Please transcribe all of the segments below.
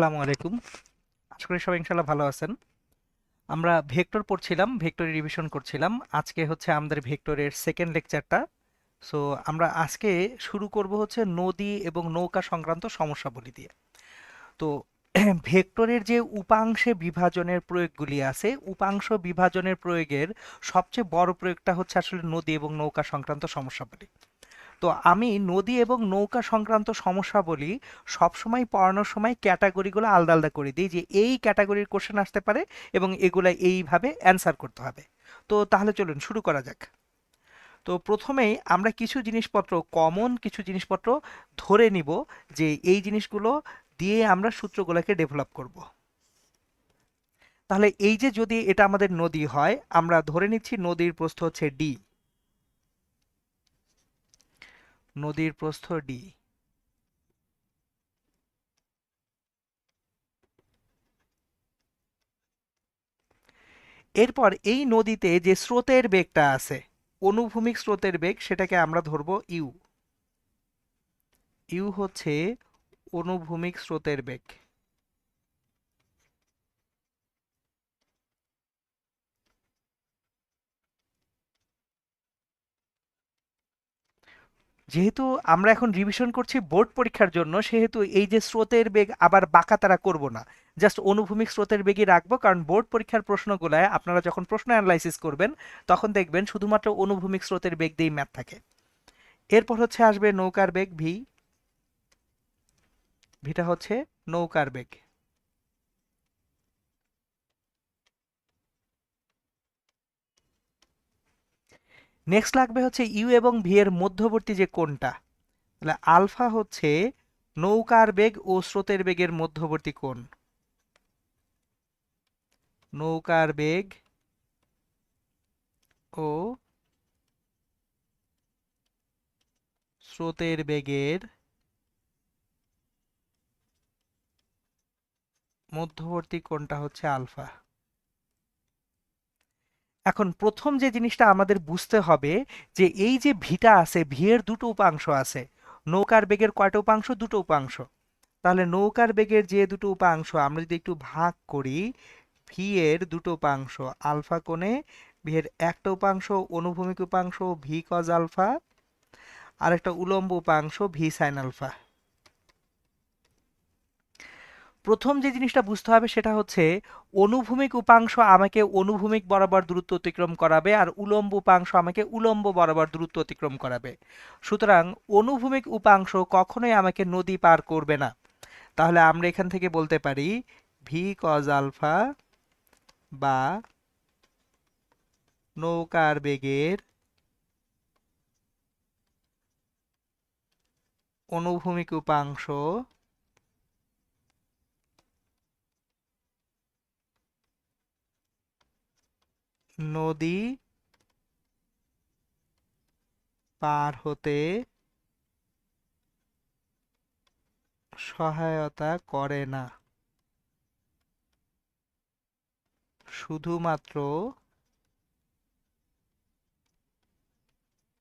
আসসালামু আলাইকুম। আশা করি সবাই ইনশাল্লাহ ভালো আছেন। আমরা ভেক্টর পড়ছিলাম, ভেক্টরের রিভিশন করছিলাম। আজকে হচ্ছে আমাদের ভেক্টরের সেকেন্ড লেকচারটা। সো আমরা আজকে শুরু করব হচ্ছে নদী এবং নৌকা সংক্রান্ত সমস্যাবলী দিয়ে। তো ভেক্টরের যে উপাংশে বিভাজনের প্রয়োগগুলি আছে, উপাংশ বিভাজনের প্রয়োগের সবচেয়ে বড় প্রয়োগটা হচ্ছে আসলে নদী এবং নৌকা সংক্রান্ত সমস্যাবলী। তো আমি নদী এবং নৌকা সংক্রান্ত সমস্যাবলী সবসময় পড়ানোর সময় ক্যাটাগরিগুলো আলাদা আলাদা করে দিই, যে এই ক্যাটাগরির কোশ্চেন আসতে পারে এবং এগুলা এইভাবে অ্যান্সার করতে হবে। তো তাহলে চলুন শুরু করা যাক। তো প্রথমেই আমরা কিছু জিনিসপত্র, কমন কিছু জিনিসপত্র ধরে নিব, যে এই জিনিসগুলো দিয়ে আমরা সূত্রগুলোকে ডেভেলপ করব। তাহলে এই যে যদি এটা আমাদের নদী হয়, আমরা ধরে নিচ্ছি নদীর প্রস্থ হচ্ছে ডি। নদীর প্রস্থ ডি। এরপর এই নদীতে যে স্রোতের বেগটা আছে, অনুভূমিক স্রোতের বেগ, সেটাকে আমরা ধরবো ইউ। ইউ হচ্ছে অনুভূমিক স্রোতের বেগ। যেহেতু আমরা এখন রিভিশন করছি বোর্ড পরীক্ষার জন্য, সেহেতু এই যে স্রোতের বেগ আবার বাঁকাতারা করব না, জাস্ট অনুভূমিক স্রোতের বেগই রাখবো। কারণ বোর্ড পরীক্ষার প্রশ্নগুলায় আপনারা যখন প্রশ্ন অ্যানালাইসিস করবেন, তখন দেখবেন শুধুমাত্র অনুভূমিক স্রোতের বেগ দিয়েই ম্যাথ থাকে। এরপর হচ্ছে আসবে নৌকার বেগ ভি। ভিটা হচ্ছে নৌকার বেগ। নেক্সট লাগবে হচ্ছে ইউ এবং ভি এর মধ্যবর্তী যে কোণটা, তাহলে আলফা হচ্ছে নৌকার বেগ ও স্রোতের বেগের মধ্যবর্তী কোণ। নৌকার বেগ ও স্রোতের বেগের মধ্যবর্তী কোণটা হচ্ছে আলফা। এখন প্রথম যে জিনিসটা আমাদের বুঝতে হবে, যে এই যে ভিটা আছে, ভি এর দুটো উপাংশ আছে। নৌকার বেগের কয়টা উপাংশ? দুটো উপাংশ। তাহলে নৌকার বেগের যে দুটো উপাংশ আমরা যদি একটু ভাগ করি, ভি এর দুটো উপাংশ আলফা কোণে, ভি এর একটা উপাংশ অনুভূমিক উপাংশ ভি কজ আলফা, আর একটা উলম্ব উপাংশ ভি সাইন আলফা। প্রথম যে জিনিসটা বুঝতে হবে সেটা হচ্ছে, অনুভূমিক উপাংশ আমাকে অনুভূমিক বরাবর দূরত্ব অতিক্রম করাবে, আর উলম্ব উপাংশ আমাকে উলম্ব বরাবর দূরত্ব অতিক্রম করাবে। সুতরাং অনুভূমিক উপাংশ কখনোই আমাকে নদী পার করবে না। তাহলে আমরা এখান থেকে বলতে পারি ভি কজ আলফা বা নৌকার বেগের অনুভূমিক উপাংশ নদী পার হতে সহায়তা করে না, শুধুমাত্র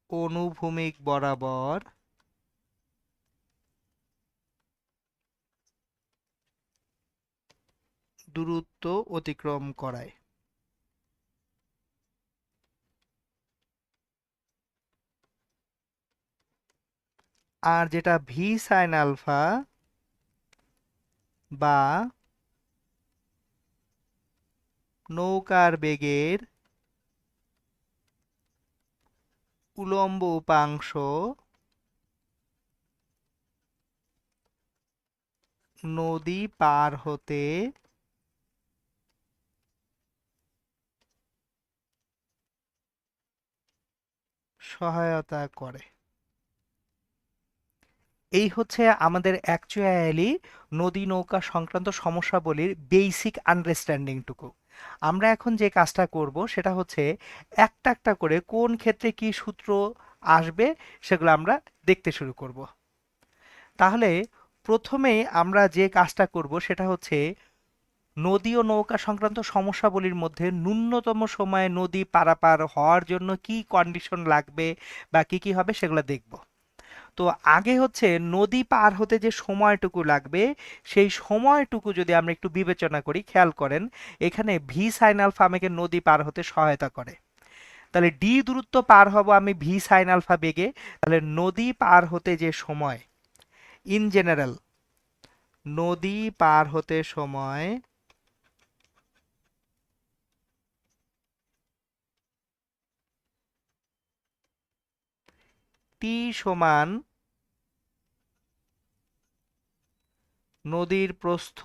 অনুভূমিক বরাবর দূরত্ব অতিক্রম করায়। আর যেটা ভি সাইন আলফা বা নৌকার বেগের উলম্ব উপাংশ নদী পার হতে সহায়তা করে। এই হচ্ছে আমাদের অ্যাকচুয়ালি নদী নৌকা সংক্রান্ত সমস্যাবলীর বেসিক আন্ডারস্ট্যান্ডিংটুকু। আমরা এখন যে কাজটা করব সেটা হচ্ছে, একটা একটা করে কোন ক্ষেত্রে কি সূত্র আসবে সেগুলো আমরা দেখতে শুরু করব। তাহলে প্রথমেই আমরা যে কাজটা করব সেটা হচ্ছে, নদী ও নৌকা সংক্রান্ত সমস্যাবলীর মধ্যে ন্যূনতম সময়ে নদী পারাপার হওয়ার জন্য কি কন্ডিশন লাগবে বা কি কি হবে সেগুলো দেখব। তো আগে হচ্ছে নদী পার হতে যে সময়টুকু লাগবে সেই সময়টুকু যদি আমরা একটু বিবেচনা করি, খেয়াল করেন এখানে ভি সাইন আলফা আমাকে নদী পার হতে সহায়তা করে। তাহলে ডি দূরত্ব পার হব আমি ভি সাইন আলফা বেগে। তাহলে নদী পার হতে যে সময় ইন জেনারেল, নদী পার হতে সময় টি সমান নদীর প্রস্থ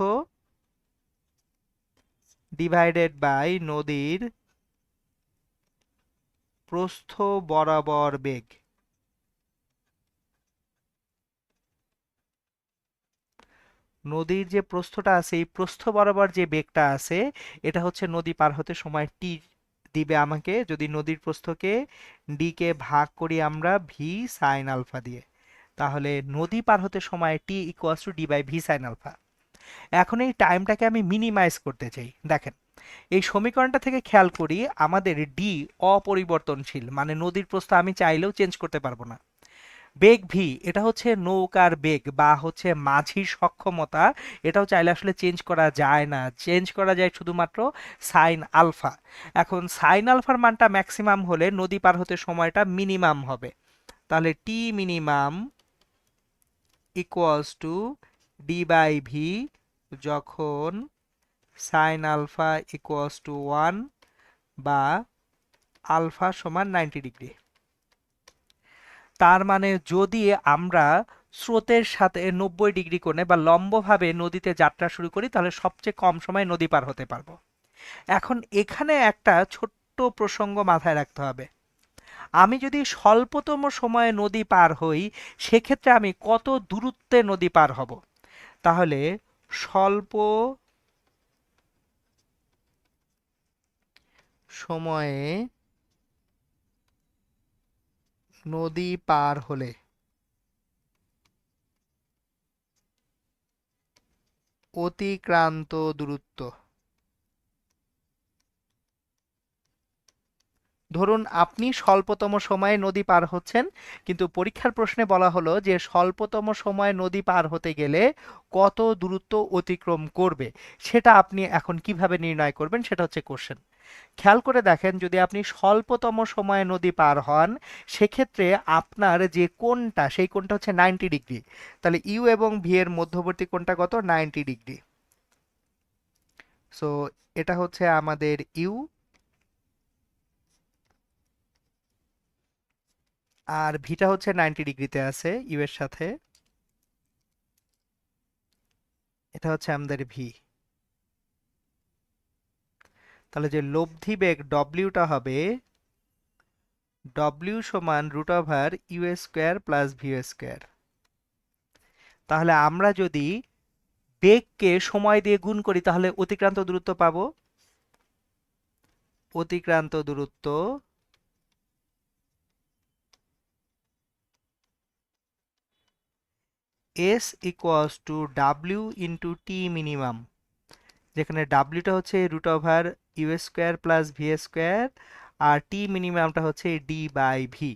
ডিভাইডেড বাই নদীর প্রস্থ বরাবর বেগ। নদীর যে প্রস্থটা আছে এই প্রস্থ বরাবর যে বেগটা আছে এটা হচ্ছে নদী পার হতে সময় টি দিবে আমাকে, যদি নদীর প্রস্থকে ডি কে ভাগ করি আমরা ভি সাইন আলফা দিয়ে। তাহলে নদী পার হতে সময় t equals to d by v sine alpha. এখন এই টাইমটাকে আমি মিনিমাইজ করতে চাই। দেখেন এই সমীকরণটা থেকে খেয়াল করি আমাদের ডি অপরিবর্তনশীল, মানে নদীর প্রস্থ আমি চাইলেও চেঞ্জ করতে পারবো না। বেগ ভি এটা হচ্ছে নৌকার বেগ বা হচ্ছে মাঝির সক্ষমতা, এটাও চাইলে আসলে চেঞ্জ করা যায় না, চেঞ্জ করা যায় শুধুমাত্র সাইন আলফা। এখন সাইন আলফার মানটা ম্যাক্সিমাম হলে নদী পার হতে সময়টা মিনিমাম হবে। তাহলে t minimum equals to d by v যখন সাইন আলফা ইকুয়ালস টু 1 বা আলফা সমান 90 ডিগ্রি। তার মানে যদি আমরা স্রোতের সাথে 90 ডিগ্রি কোণে বা লম্বভাবে নদীতে যাত্রা শুরু করি তাহলে সবচেয়ে কম সময় নদী পার হতে পারবো। এখন এখানে একটা ছোট্ট প্রসঙ্গ মাথায় রাখতে হবে। আমি যদি স্বল্পতম সময়ে নদী পার হই সেক্ষেত্রে আমি কত দূরত্বে নদী পার হব? তাহলে স্বল্প সময়ে নদী পার হলে অতিক্রান্ত দূরত্ব। ধরুন আপনি স্বল্পতম সময়ে নদী পার হচ্ছেন, কিন্তু পরীক্ষার প্রশ্নে বলা হলো যে স্বল্পতম সময়ে নদী পার হতে গেলে কত দূরত্ব অতিক্রম করবে, সেটা আপনি এখন কিভাবে নির্ণয় করবেন সেটা হচ্ছে কোশ্চেন। খেয়াল করে দেখেন যদি আপনি স্বল্পতম সময়ে নদী পার হন সেক্ষেত্রে আপনার যে কোণটা সেই কোণটা হচ্ছে 90 ডিগ্রি। তাহলে ইউ এবং ভি এর মধ্যবর্তী কোণটা কত? 90 ডিগ্রি। সো এটা হচ্ছে আমাদের ইউ, আর ভিটা হচ্ছে 90 ডিগ্রিতে আছে ইউ এর সাথে। এটা হচ্ছে আমাদের ভি। তাহলে যে লব্ধি বেগ ডব্লিউটা হবে ডব্লিউ সমান root over u square plus v square. তাহলে আমরা যদি বেগকে সময় দিয়ে গুণ করি তাহলে অতিক্রান্ত দূরত্ব পাবো। অতিক্রান্ত দূরত্ব এস ইকুয়ালস টু ডাব্লিউ ইন্টু টি মিনিমাম, যেখানে ডাব্লিউটা হচ্ছে root over u square plus v square আর টি মিনিমামটা হচ্ছে ডি বাই ভি।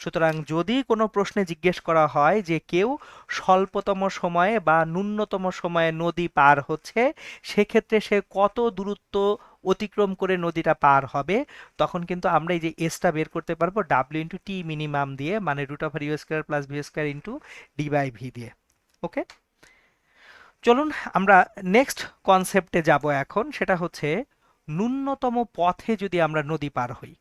সুতরাং যদি কোনো প্রশ্নে জিজ্ঞেস করা হয় যে কেউ স্বল্পতম সময়ে বা ন্যূনতম সময়ে নদী পার হচ্ছে সেক্ষেত্রে সে কত দূরত্ব অতিক্রম করে নদীটা পার হবে, তখন কিন্তু আমরা এই যে এসটা বের করতে পারবো ডাব্লিউ ইন্টু টি মিনিমাম দিয়ে, মানে root over u square plus v square into d by v দিয়ে। ওকে, চলুন আমরা নেক্সট কনসেপ্টে যাব এখন, সেটা হচ্ছে ন্যূনতম পথে যদি আমরা নদী পার হই,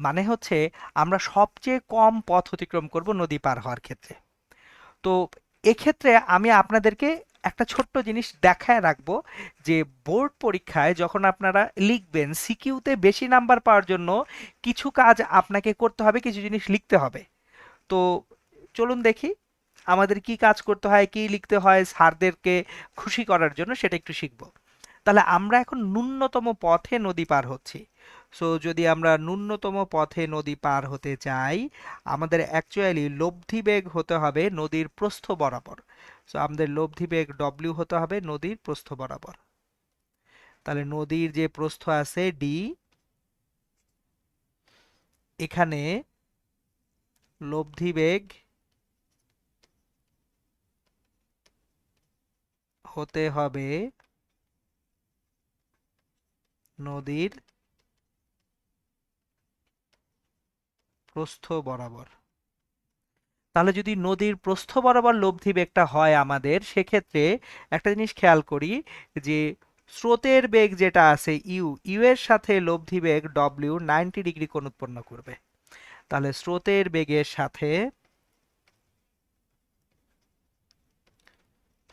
মানে হচ্ছে আমরা সবচেয়ে কম পথ অতিক্রম করব নদী পার হওয়ার ক্ষেত্রে। তো এক্ষেত্রে আমি আপনাদেরকে একটা ছোট্ট জিনিস দেখায় রাখবো যে বোর্ড পরীক্ষায় যখন আপনারা লিখবেন সিকিউতে বেশি নাম্বার পাওয়ার জন্য কিছু কাজ আপনাকে করতে হবে, কিছু জিনিস লিখতে হবে। তো চলুন দেখি আমাদের কি কাজ করতে হয়, কি লিখতে হয় স্যারদেরকে খুশি করার জন্য, সেটা একটু শিখবো। তাহলে আমরা এখন ন্যূনতম পথে নদী পার হচ্ছি। সো যদি আমরা ন্যূনতম পথে নদী পার হতে চাই আমাদের অ্যাকচুয়ালি লব্ধি বেগ হতে হবে নদীর প্রস্থ বরাবর। সো আমাদের লব্ধি বেগ ডব্লিউ হতে হবে নদীর প্রস্থ বরাবর। তাহলে নদীর যে প্রস্থ আছে ডি, এখানে লব্ধি বেগ হতে হবে নদীর প্রস্থ বরাবর। তাহলে যদি নদীর প্রস্থ বরাবর লব্ধি বেগটা হয় আমাদের, সেক্ষেত্রে একটা জিনিস খেয়াল করি যে স্রোতের বেগ যেটা আছে ইউ, ইউ এর সাথে লব্ধি বেগ ডব্লিউ 90 ডিগ্রি কোণ উৎপন্ন করবে। তাহলে স্রোতের বেগের সাথে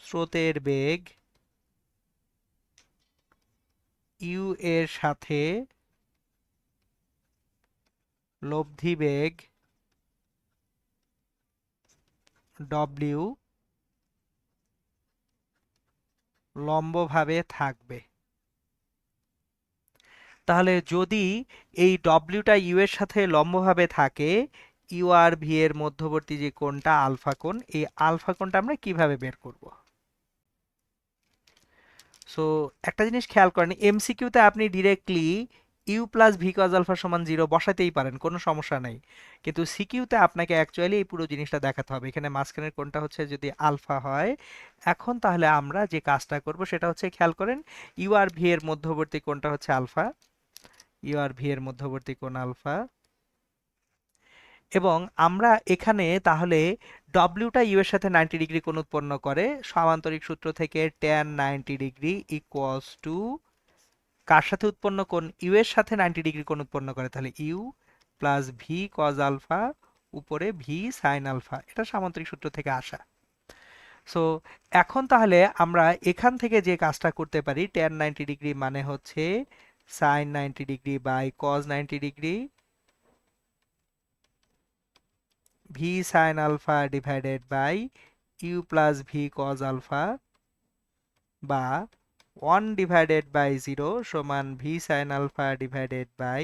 স্রোতের বেগ ইউ এর সাথে লব্ধি বেগ ডব্লিউ লম্বভাবে থাকবে। তাহলে যদি এই ডব্লিউটা ইউ এর সাথে লম্বভাবে থাকে, ইউ আর ভি এর মধ্যবর্তী যে কোণটা আলফা কোণ, এই আলফা কোণটা আমরা কিভাবে বের করব? সো একটা জিনিস খেয়াল করেন, এমসিকিউতে আপনি directly u plus v cos alpha সমান 0 বসাতেই পারেন, কোনো সমস্যা নেই। কিন্তু সিকিউতে আপনাকে অ্যাকচুয়ালি এই পুরো জিনিসটা দেখাতে হবে। এখানে মাঝখানের কোণটা হচ্ছে যদি আলফা হয়, এখন তাহলে আমরা যে কাজটা করব সেটা হচ্ছে, খেয়াল করেন, ইউ আর ভি এর মধ্যবর্তী কোণটা হচ্ছে আলফা, ইউ আর ভি এর মধ্যবর্তী কোণ আলফা, এবং আমরা এখানে তাহলে ডব্লিউটা ইউ এর সাথে 90 ডিগ্রি কোণ উৎপন্ন করে, সামান্তরিক সূত্র থেকে tan 90 ডিগ্রি ইকুয়ালস টু কার সাথে উৎপন্ন কোণ? ইউ এর সাথে 90 ডিগ্রি কোণ উৎপন্ন করে, তাহলে u plus v cos alpha উপরে ভি সাইন আলফা, এটা সামান্তরিক সূত্র থেকে আসা। সো এখন তাহলে আমরা এখান থেকে যে কাজটা করতে পারি, tan 90 ডিগ্রি মানে হচ্ছে sine 90 degree by cos 90 degree v sine alpha divided by u plus v cos alpha, বা 1/0 সমান v sine alpha divided by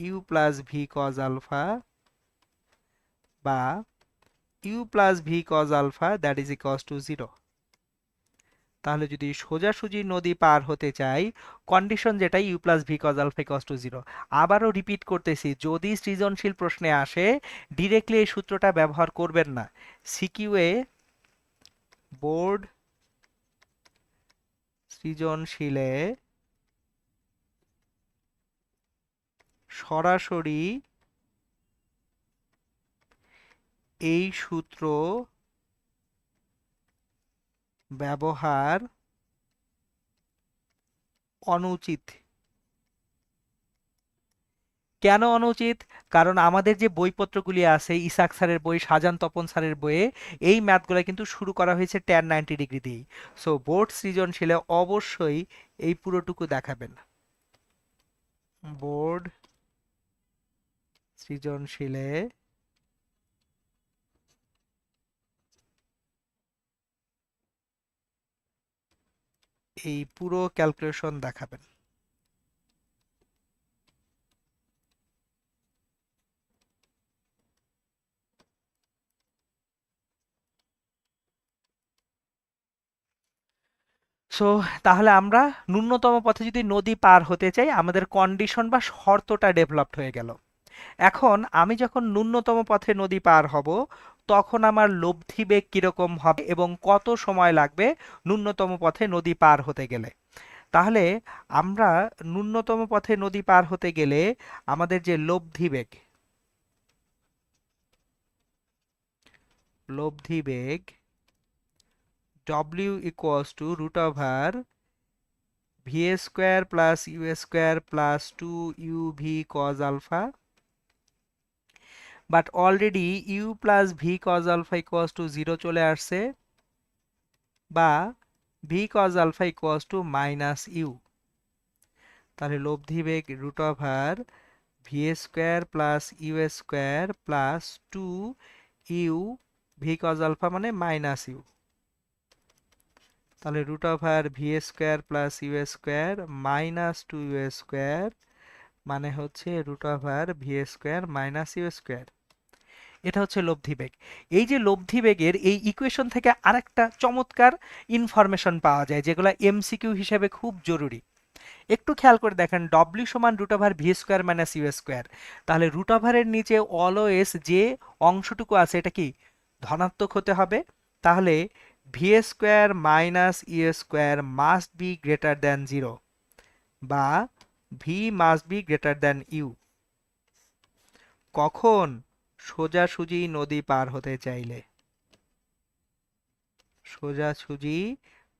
u plus v cos alpha, বা u plus v cos alpha that is equals to 0। তাহলে যদি সোজাসুজি নদী পার হতে চাই, কন্ডিশন যেটা u plus v cos alpha equals to 0। আবারও রিপিট করতেছি, যদি সৃজনশীল প্রশ্নে আসে ডিরেক্টলি এই সূত্রটা ব্যবহার করবেন না। সিকিউএ বোর্ড সৃজনশীলে সরাসরি এই সূত্র ব্যবহার অনুচিত। কেন অনুচিত? কারণ আমাদের যে বইপত্রগুলি আছে, ইসাক স্যারের বই, শাহজান তপন স্যারের বইয়ে এই ম্যাথগুলো কিন্তু শুরু করা হয়েছে tan 90 ডিগ্রি দিয়েই। সো বোর্ড সৃজনশীলে অবশ্যই এই পুরোটুকু দেখাবেন। বোর্ড সৃজনশীলে এই পুরো ক্যালকুলেশন দেখাবেন। সো তাহলে আমরা ন্যূনতম পথে যদি নদী পার হতে চাই, আমাদের কন্ডিশন বা শর্তটা ডেভেলপড হয়ে গেল। এখন আমি যখন ন্যূনতম পথে নদী পার হব, তখন আমার লব্ধি বেগ কিরকম হবে এবং কত সময় লাগবে ন্যূনতম পথে নদী পার হতে গেলে। তাহলে আমরা ন্যূনতম পথে নদী পার হতে গেলে আমাদের যে লব্ধি বেগ W equals to root over v square plus u square plus 2uv cos alpha, but already u plus v cos alpha equals to 0 চলে আসছে, বা v cos alpha equals to minus u. তাহলে লব্ধি বেগ root over v square plus u square plus 2u v cos alpha মানে minus u. তাহলে root over v square plus u square minus 2u square মানে হচ্ছে root over v square minus u square. এটা হচ্ছে লব্ধি বেগ। এই যে লব্ধি বেগের এই ইকুয়েশন থেকে আরেকটা চমৎকার ইনফরমেশন পাওয়া যায়, যেগুলো এমসিকিউ হিসেবে খুব জরুরি। একটু খেয়াল করে দেখেন, ডব্লিউ সমান root over v square minus u square. তাহলে রুট ওভারের নিচে অলওয়েজ যে অংশটুকু আছে এটা কি ধনাত্মক হতে হবে। তাহলে v square minus u square must be greater than 0 বা v must be greater than u. কখন? সোজাসুজি নদী পার হতে চাইলে। সোজাসুজি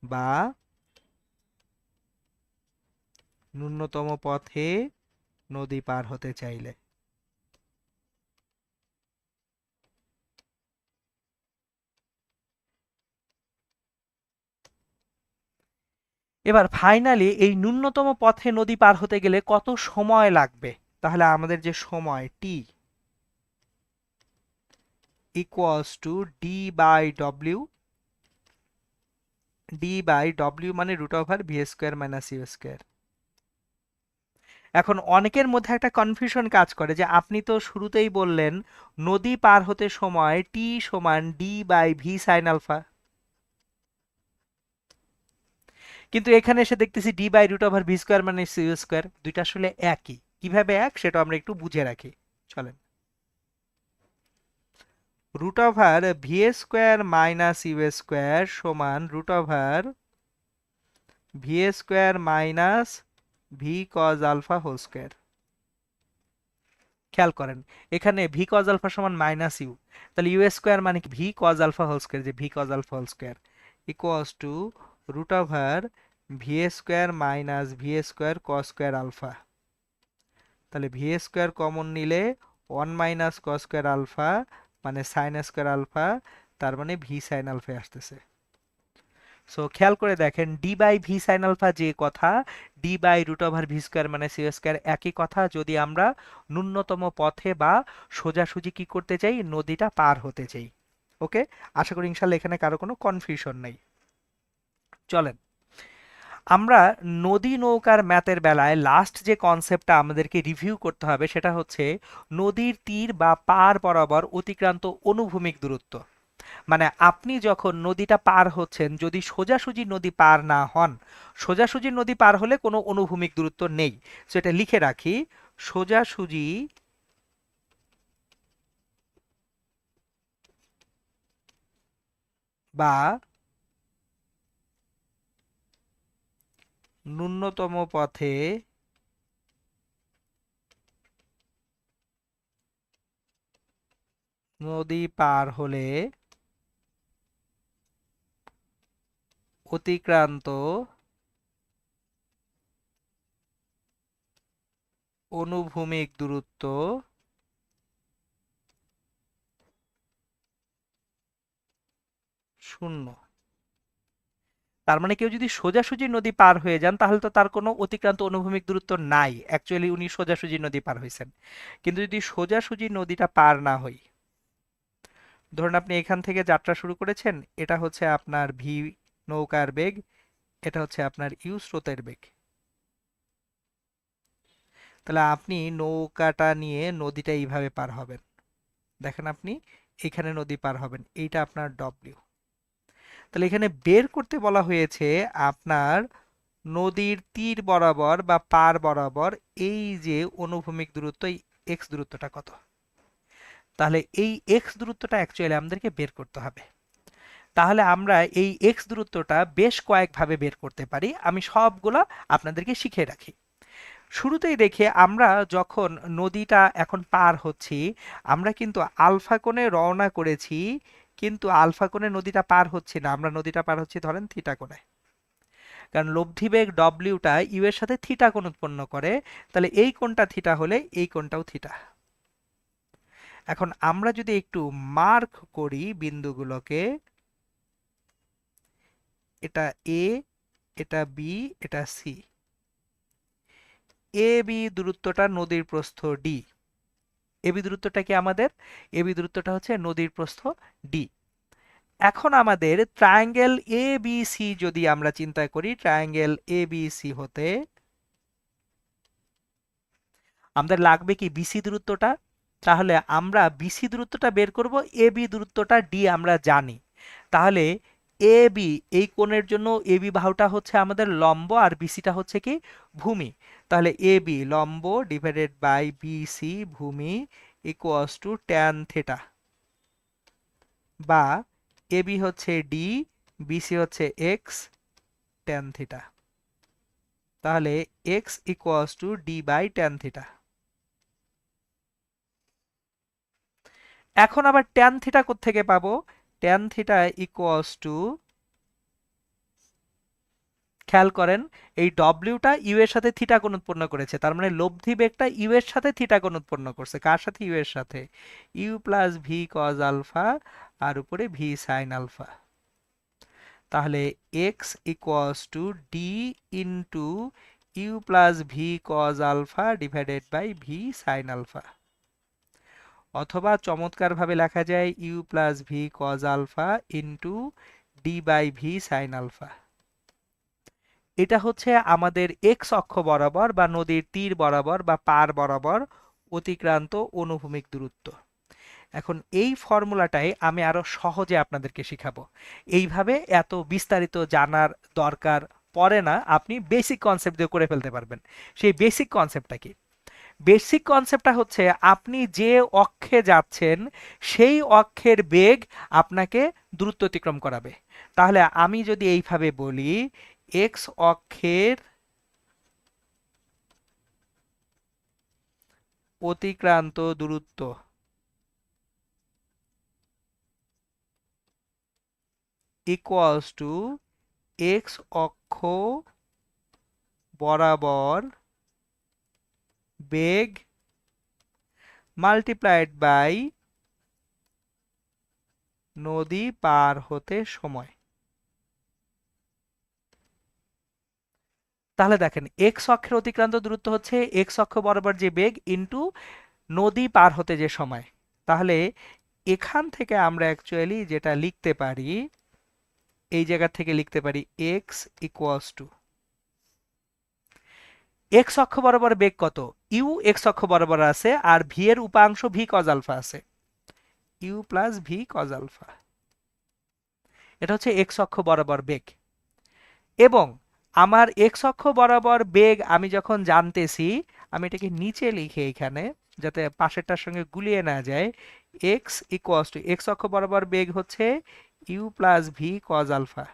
বা ন্যূনতম পথে নদী পার হতে চাইলে। এবার ফাইনালি এই ন্যূনতম পথে নদী পার হতে গেলে কত সময় লাগবে? তাহলে আমাদের যে সময় t equals to d by ডব্লিউ। ডি বাই ডব্লিউ মানে root over v square minus u square. এখন অনেকের মধ্যে একটা কনফিউশন কাজ করে যে আপনি তো শুরুতেই বললেন নদী পার হতে সময় টি সমান d by v sine alpha, কিন্তু এখানে এসে দেখতেছি d by root over v square মানে ইউ স্কোয়ার। দুইটা আসলে একই। কিভাবে এক সেটা আমরা একটু বুঝে রাখি, চলেন। Root over v square minus u square সমান root over v square minus v cos alpha whole square. খেয়াল করেন এখানে ভি কজ আলফা সমান মাইনাস ইউ, তাহলে ইউ স্কোয়ার মানে কি v cos alpha whole square, যে v cos alpha whole square equals to root over v square minus v square cos square alpha. তাহলে v square common নিলে 1 minus cos square alpha মানে sign square alpha, তার মানে v sine alpha আসতেছে। So খেয়াল করে দেখেন d by v sine alpha যে কথা, d by root over v square মানে সি স্কোয়ার একই কথা, যদি আমরা ন্যূনতম পথে বা সোজাসুজি কি করতে চাই, নদীটা পার হতে চাই। ওকে, আশা করি ইনশাল্লাহ এখানে কারো কোনো কনফিউশন নেই। চলেন আমরা নদী নৌকার ম্যাথের বেলায় লাস্ট যে কনসেপ্টটা আমাদেরকে রিভিউ করতে হবে সেটা হচ্ছে নদীর তীর বা পার বরাবর অতিক্রান্ত অনুভূমিক দূরত্ব। মানে আপনি যখন নদীটা পার হচ্ছেন, যদি সোজাসুজি নদী পার না হন, সোজাসুজি নদী পার হলে কোনো অনুভূমিক দূরত্ব নেই। সো এটা লিখে রাখি, সোজাসুজি বা ন্যূনতম পথে নদী পার হলে অতিক্রান্ত অনুভূমিক দূরত্ব শূন্য। তার মানে কেউ যদি সোজাসুজি নদী পার হয়ে যান তাহলে তো তার কোনো অতিক্রান্ত অনুভূমিক দূরত্ব নাই, অ্যাকচুয়ালি উনি সোজাসুজি নদী পার হয়েছেন। কিন্তু যদি সোজাসুজি নদীটা পার না হই, ধরুন আপনি এখান থেকে যাত্রা শুরু করেছেন, এটা হচ্ছে আপনার ভি নৌকার বেগ, এটা হচ্ছে আপনার ইউ স্রোতের বেগ। তাহলে আপনি নৌকাটা নিয়ে নদীটা এইভাবে পার হবেন, দেখেন আপনি এখানে নদী পার হবেন, এইটা আপনার ডব্লিউ। তাহলে এখানে বের করতে বলা হয়েছে আপনার নদীর তীর বরাবর বা পার বরাবর এই যে অনুভূমিক দূরত্ব, এই এক্স দূরত্বটা কত। তাহলে এই এক্স দূরত্বটা অ্যাকচুয়ালি আমাদেরকে বের করতে হবে। তাহলে আমরা এই এক্স দূরত্বটা বেশ কয়েকভাবে বের করতে পারি, আমি সবগুলা আপনাদেরকে শিখিয়ে রাখি। শুরুতেই দেখে আমরা যখন নদীটা এখন পার হচ্ছি, আমরা কিন্তু আলফা কোণে রওনা করেছি, কিন্তু আলফা কোণে নদীটা পার হচ্ছে না, আমরা নদীটা পার হচ্ছি ধরেন থিটা কোণে। কারণ লব্ধি বেগ ডব্লিউটা ইউ এর সাথে থিটা কোণ উৎপন্ন করে, তাহলে এই কোণটা থিটা হলে এই কোণটাও থিটা। এখন আমরা যদি একটু মার্ক করি বিন্দুগুলোকে, এটা এ, এটা বি, এটা সি। এ বি দূরত্বটা নদীর প্রস্থ ডি। এবি দূরত্বটা কি আমাদের? এবি দূরত্বটা হচ্ছে নদীর প্রস্থ ডি। এখন আমাদের ট্রায়াঙ্গেল এ বি সি যদি আমরা চিন্তা করি, ট্রায়াঙ্গেল এ বি সি হতে আমাদের লাগবে কি বিসি দূরত্বটা। তাহলে আমরা বিসি দূরত্বটা বের করব, এ বি দূরত্বটা ডি আমরা জানি। তাহলে এ বি এই কোণের জন্য এ বি বাহুটা হচ্ছে আমাদের লম্ব আর বিসিটা হচ্ছে কি ভূমি। তাহলে এ বি লম্ব ডিভাইডেড বাই বিসি ভূমি ইকুয়ালস টু ট্যান থেটা, বা এ বি হচ্ছে ডি বিসি হচ্ছে এক্স ট্যান থিটা। তাহলে x equals to d by tan theta. এখন আবার ট্যান থিটা কোত্থেকে পাবো? ট্যান থিটা ইকুয়ালস টু, খেয়াল করেন এই ডব্লিউটা ইউ এর সাথে থিটা কোণ উৎপন্ন করেছে, তার মানে লব্ধি বেগটা ইউ এর সাথে থিটা কোণ উৎপন্ন করছে। কার সাথে? ইউ এর সাথে। U plus v cos alpha আর উপরে ভি সাইন আলফা। তাহলে x equals to d into u plus v cos alpha divided by v sine alpha. অথবা চমৎকারভাবে লেখা যায় u plus v cos alpha into d by v sine alpha. এটা হচ্ছে আমাদের এক্স অক্ষ বরাবর বা নদীর তীর বরাবর বা পার বরাবর অতিক্রান্ত অনুভূমিক দূরত্ব। এখন এই ফর্মুলাটাই আমি আরো সহজে আপনাদেরকে শিখাবো। এইভাবে এত বিস্তারিত জানার দরকার পড়ে না, আপনি বেসিক কনসেপ্ট দিয়ে করে ফেলতে পারবেন। সেই বেসিক কনসেপ্টটা কি? বেসিক কনসেপ্টটা হচ্ছে আপনি যে অক্ষে যাচ্ছেন সেই অক্ষের বেগ আপনাকে দূরত্ব অতিক্রম করাবে। তাহলে আমি যদি এইভাবে বলি, এক্স অক্ষের অতিক্রান্ত দূরত্ব ইকুয়ালস টু এক্স অক্ষ বরাবর বেগ মাল্টিপ্লাইড বাই নদী পার হতে সময়। তাহলে দেখেন এক্স অক্ষের অতিক্রান্ত দূরত্ব হচ্ছে এক্স অক্ষ বরাবর যে বেগ ইন্টু নদী পার হতে যে সময়। তাহলে এখান থেকে আমরা অ্যাকচুয়ালি যেটা লিখতে পারি, এই জায়গা থেকে লিখতে পারি এক্স ইকুয়ালস টু, এক্স অক্ষ বরাবর বেগ কত? ইউ এক্স অক্ষ বরাবর আছে আর ভি এর উপাংশ ভি কজ আলফা আছে, u plus v cos alpha. এটা হচ্ছে এক্স অক্ষ বরাবর বেগ। এবং আমার এক্স অক্ষ বরাবর বেগ আমি যখন জানতেছি, আমি এটাকে নিচে লিখে এখানে যাতে পাশেরটার সঙ্গে গুলিয়ে না যায়, এক্স ইকুয়ালস টু এক্স অক্ষ বরাবর বেগ হচ্ছে u plus v cos alpha.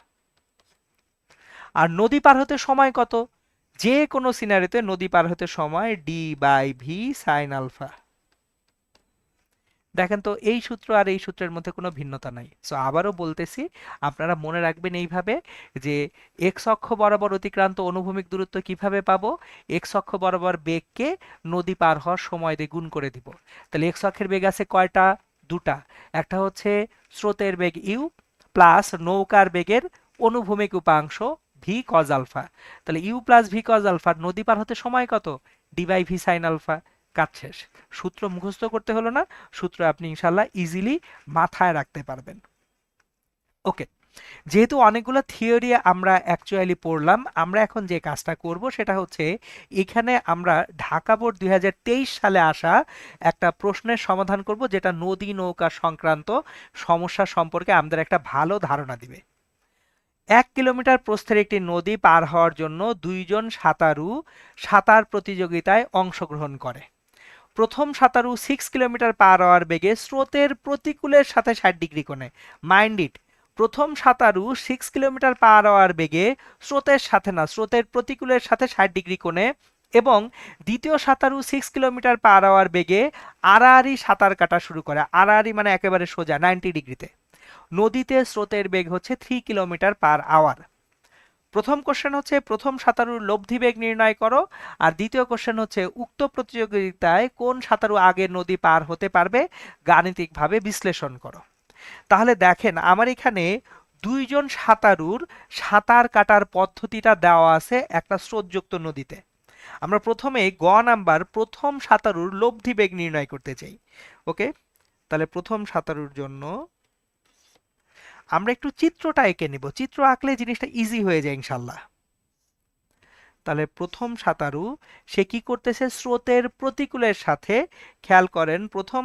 আর নদী পার হতে সময় কত? যে কোনো সিনারিতে নদী পার হতে সময় d by v sine alpha. দেখেন তো এই সূত্র আর এই সূত্রের মধ্যে কোনো ভিন্নতা নাই। সো আবারও বলতেছি, আপনারা মনে রাখবেন এইভাবে যে এক্স অক্ষ বরাবর অতিক্রান্ত অনুভূমিক দূরত্ব কিভাবে পাবো? এক্স অক্ষ বরাবর বেগকে নদী পার হওয়ার সময় দিয়ে গুণ করে দিব। তাহলে এক্স অক্ষের বেগ আছে কয়টা? দুটা। একটা হচ্ছে স্রোতের বেগ ইউ প্লাস নৌকার বেগের অনুভূমিক উপাংশ ভি কজ আলফা। তাহলে u plus v cos alpha, নদী পার হতে সময় কত? D by v sine alpha. কাজ শেষ। সূত্র মুখস্থ করতে হলো না, সূত্র আপনি ইনশাল্লাহ ইজিলি মাথায় রাখতে পারবেন। ওকে, যেহেতু অনেকগুলো থিওরি আমরা অ্যাকচুয়ালি পড়লাম, আমরা এখন যে কাজটা করব সেটা হচ্ছে এখানে আমরা ঢাকা বোর্ড 2023 সালে আসা একটা প্রশ্নের সমাধান করব, যেটা নদী নৌকা সংক্রান্ত সমস্যা সম্পর্কে আমাদের একটা ভালো ধারণা দিবে। 1 কিলোমিটার প্রস্থের একটি নদী পার হওয়ার জন্য দুইজন সাঁতারু সাঁতার প্রতিযোগিতায় অংশগ্রহণ করে। প্রথম সাঁতারু 6 কিলোমিটার পার আওয়ার বেগে স্রোতের প্রতিকূলের সাথে 60 ডিগ্রি কোণে, মাইন্ড ইট, প্রথম সাঁতারু 6 কিলোমিটার পার আওয়ার বেগে স্রোতের সাথে না, স্রোতের প্রতিকূলের সাথে 60 ডিগ্রি কোণে, এবং দ্বিতীয় সাঁতারু 6 কিলোমিটার পার আওয়ার বেগে আড়াআড়ি সাঁতার কাটা শুরু করে। আড়াআড়ি মানে একেবারে সোজা 90 ডিগ্রিতে। নদীতে স্রোতের বেগ হচ্ছে 3 কিলোমিটার পার আওয়ার। প্রথম কোশ্চেন হচ্ছে প্রথম সাঁতারুর লব্ধি বেগ নির্ণয় করো, আর দ্বিতীয় কোশ্চেন হচ্ছে উক্ত প্রতিযোগিতায় কোন সাঁতারু আগে নদী পার হতে পারবে গাণিতিকভাবে বিশ্লেষণ করো। তাহলে দেখেন আমার এখানে দুইজন সাঁতারুর সাঁতার কাটার পদ্ধতিটা দেওয়া আছে একটা স্রোতযুক্ত নদীতে। আমরা প্রথমে গ নাম্বার প্রথম সাঁতারুর লব্ধি বেগ নির্ণয় করতে চাই। ওকে, তাহলে প্রথম সাঁতারুর জন্য আমরা একটু চিত্রটা এঁকে নিব, চিত্র আঁকলে জিনিসটা ইজি হয়ে যায় ইনশাল্লাহ। তাহলে প্রথম সাঁতারু সে কি করতেছে? স্রোতের প্রতিকূলের সাথে, খেয়াল করেন প্রথম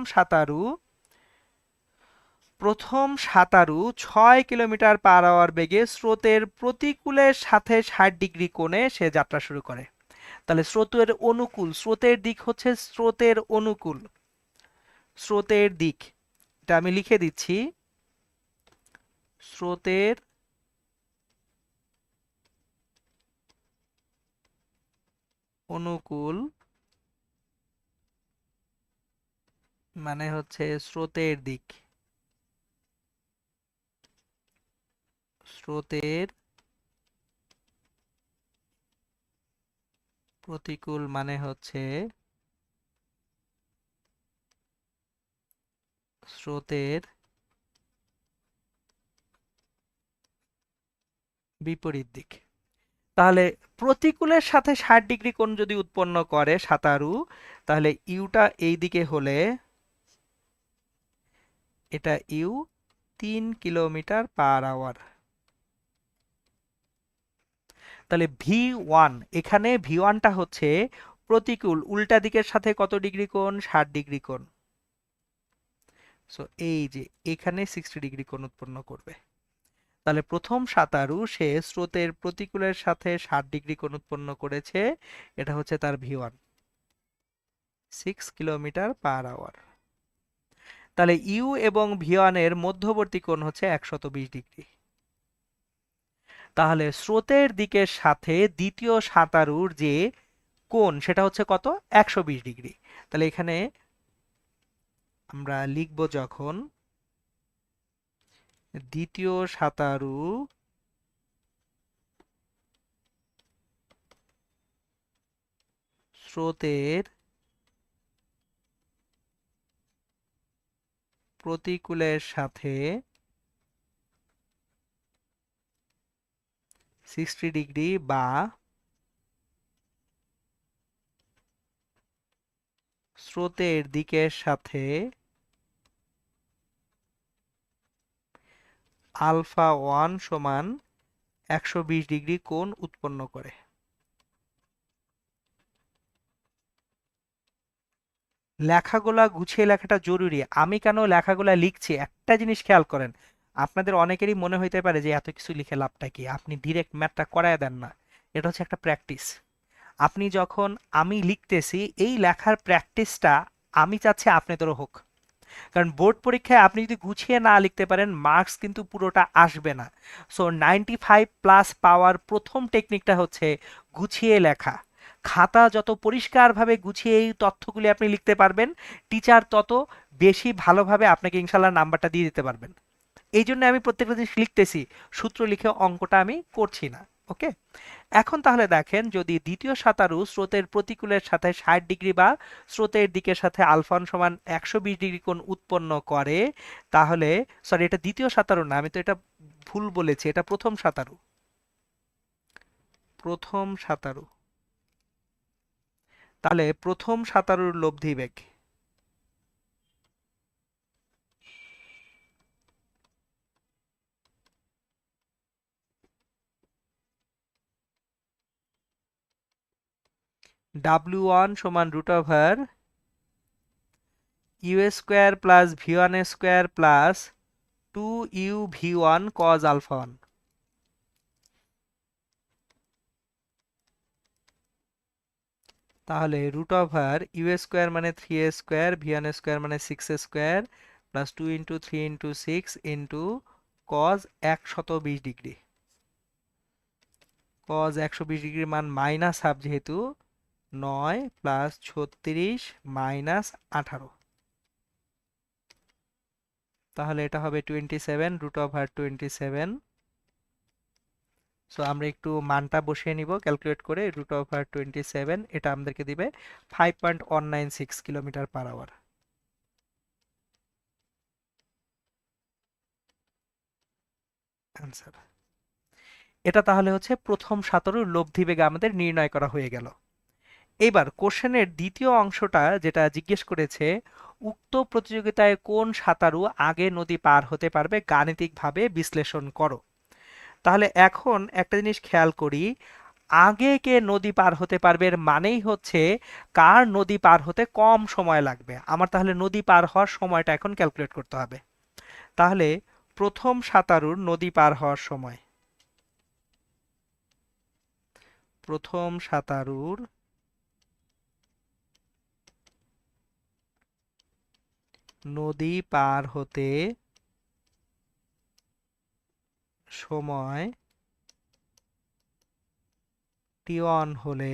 সাঁতারু 6 কিলোমিটার পার আওয়ার বেগে স্রোতের প্রতিকূলের সাথে 60 ডিগ্রি কোণে সে যাত্রা শুরু করে। তাহলে স্রোতের অনুকূল, স্রোতের দিক হচ্ছে স্রোতের অনুকূল, স্রোতের দিক, এটা আমি লিখে দিচ্ছি, স্রোতের অনুকূল মানে হচ্ছে স্রোতের দিক, স্রোতের প্রতিকূল মানে হচ্ছে স্রোতের বিপরীত দিক। তাহলে প্রতিকূলের সাথে 60 ডিগ্রি কোণ যদি উৎপন্ন করে সাঁতারু, তাহলে ইউটা এই দিকে হলে এটা ইউ 3 কিলোমিটার/আওয়ার। তাহলে ভি ওয়ান, এখানে ভি ওয়ানটা হচ্ছে প্রতিকূল উল্টা দিকের সাথে কত ডিগ্রি কোণ, 60 ডিগ্রি কোণ। সো এই যে এখানে 60 ডিগ্রি কোণ উৎপন্ন করবে। তাহলে প্রথম সাঁতারু সে স্রোতের প্রতিকূলের সাথে 60 ডিগ্রি কোণ উৎপন্ন করেছে, এটা হচ্ছে তার ভি ওয়ান, 6 কিলোমিটার/আওয়ার। তাহলে ইউ এবং ভি ওয়ান এর মধ্যবর্তী কোণ হচ্ছে 120 ডিগ্রি। তাহলে স্রোতের দিকের সাথে দ্বিতীয় সাঁতারুর যে কোণ সেটা হচ্ছে কত, 120 ডিগ্রি। তাহলে এখানে আমরা লিখব যখন দ্বিতীয় সাঁতারু স্রোতের প্রতিকূলের সাথে 60 ডিগ্রি বা স্রোতের দিকের সাথে আলফা 1 সমান 120 ডিগ্রি কোণ উৎপন্ন করে। লেখাগুলা গুছিয়ে লেখাটা জরুরি। আমি কেন লেখাগুলা লিখছি একটা জিনিস খেয়াল করেন। আপনাদের অনেকেরই মনে হইতে পারে যে এত কিছু লিখে লাভটা কি, আপনি ডিরেক্ট ম্যাথটা করায় দেন না। এটা হচ্ছে একটা প্র্যাকটিস। আপনি যখন আমি লিখতেছি এই লেখার প্র্যাকটিসটা আমি চাচ্ছি আপনাদেরও হোক। কারণ বোর্ড পরীক্ষায় আপনি যদি গুছিয়ে না লিখতে পারেন মার্কস কিন্তু পুরোটা আসবে না। সো 95+ পাওয়ার প্রথম টেকনিকটা হচ্ছে গুছিয়ে লেখা। খাতা যত পরিষ্কারভাবে গুছিয়ে এই তথ্যগুলি আপনি লিখতে পারবেন, টিচার তত বেশি ভালোভাবে আপনাকে ইনশাল্লাহ নাম্বারটা দিয়ে দিতে পারবেন। এই জন্য আমি প্রত্যেকটা জিনিস লিখতেছি, সূত্র লিখে অঙ্কটা আমি করছি না। ওকে, এখন তাহলে দেখেন যদি দ্বিতীয় সাঁতারু স্রোতের প্রতিকূলের সাথে 60 ডিগ্রি বা স্রোতের দিকের সাথে আলফান সমান 120 ডিগ্রি কোণ উৎপন্ন করে, তাহলে সরি এটা দ্বিতীয় সাঁতারু না, আমি তো এটা ভুল বলেছি, এটা প্রথম সাঁতারু। প্রথম সাঁতারু, তাহলে প্রথম সাঁতারুর লব্ধি বেগ W1 সমান √ইউ² প্লাস ভি1² প্লাস 2u_v1 cos আলফা 1। তাহলে √ইউ² মানে 3a² ভি1² মানে 6a² plus 2 × 3 × 6 cos 120 degree. cos 120 ডিগ্রির মান মাইনাস হাফ, যেহেতু 9 প্লাস 36 মাইনাস 18, তাহলে এটা হবে 27 √27। সো আমরা একটু মানটা বসিয়ে নিব ক্যালকুলেট করে। √27 এটা আমাদেরকে দিবে 5.196 কিলোমিটার/আওয়ার অ্যান্সার। এটা তাহলে হচ্ছে প্রথম সাঁতারুর লব্ধি বেগ আমাদের নির্ণয় করা হয়ে গেল। এবার কোশ্চেনের দ্বিতীয় অংশটা যেটা জিজ্ঞেস করেছে, উক্ত প্রতিযোগিতায় কোন সাঁতারু আগে নদী পার হতে পারবে গাণিতিকভাবে বিশ্লেষণ করো। তাহলে এখন একটা জিনিস খেয়াল করি, আগে কে নদী পার হতে পারবে এর মানেই হচ্ছে কার নদী পার হতে কম সময় লাগবে। আমার তাহলে নদী পার হওয়ার সময়টা এখন ক্যালকুলেট করতে হবে। তাহলে প্রথম সাঁতারুর নদী পার হওয়ার সময়, প্রথম সাঁতারুর নদী পার হতে সময় t1 হলে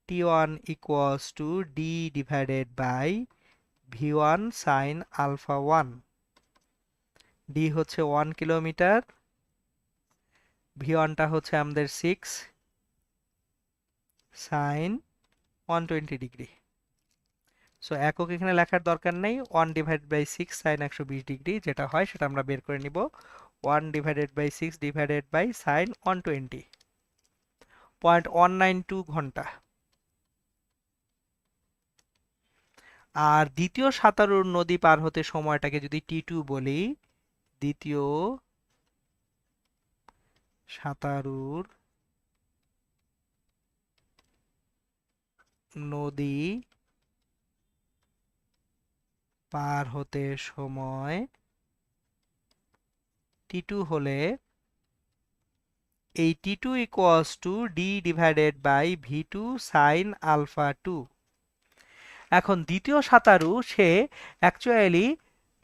T1 equals to D divided by V1 sin alpha 1। D হচ্ছে 1 কিলোমিটার, V1 টা হচ্ছে আমাদের 6 sin 120 ডিগ্রি। সো একক এখানে লেখার দরকার নেই, 1 ডিভাইডেড বাই 6 sin 120 ডিগ্রি যেটা হয় সেটা আমরা বের করে নিব। 1 divided by 6 divided by sin 120, 0.192 ঘন্টা। আর দ্বিতীয় সাঁতারুর নদী পার হতে সময়টাকে যদি T2 বলি, দ্বিতীয় সাঁতারুর নদী পার হতে সময় T2 হলে এই T2 equals to D divided by V2 sin alpha 2। এখন দ্বিতীয় সাঁতারু সে অ্যাকচুয়ালি,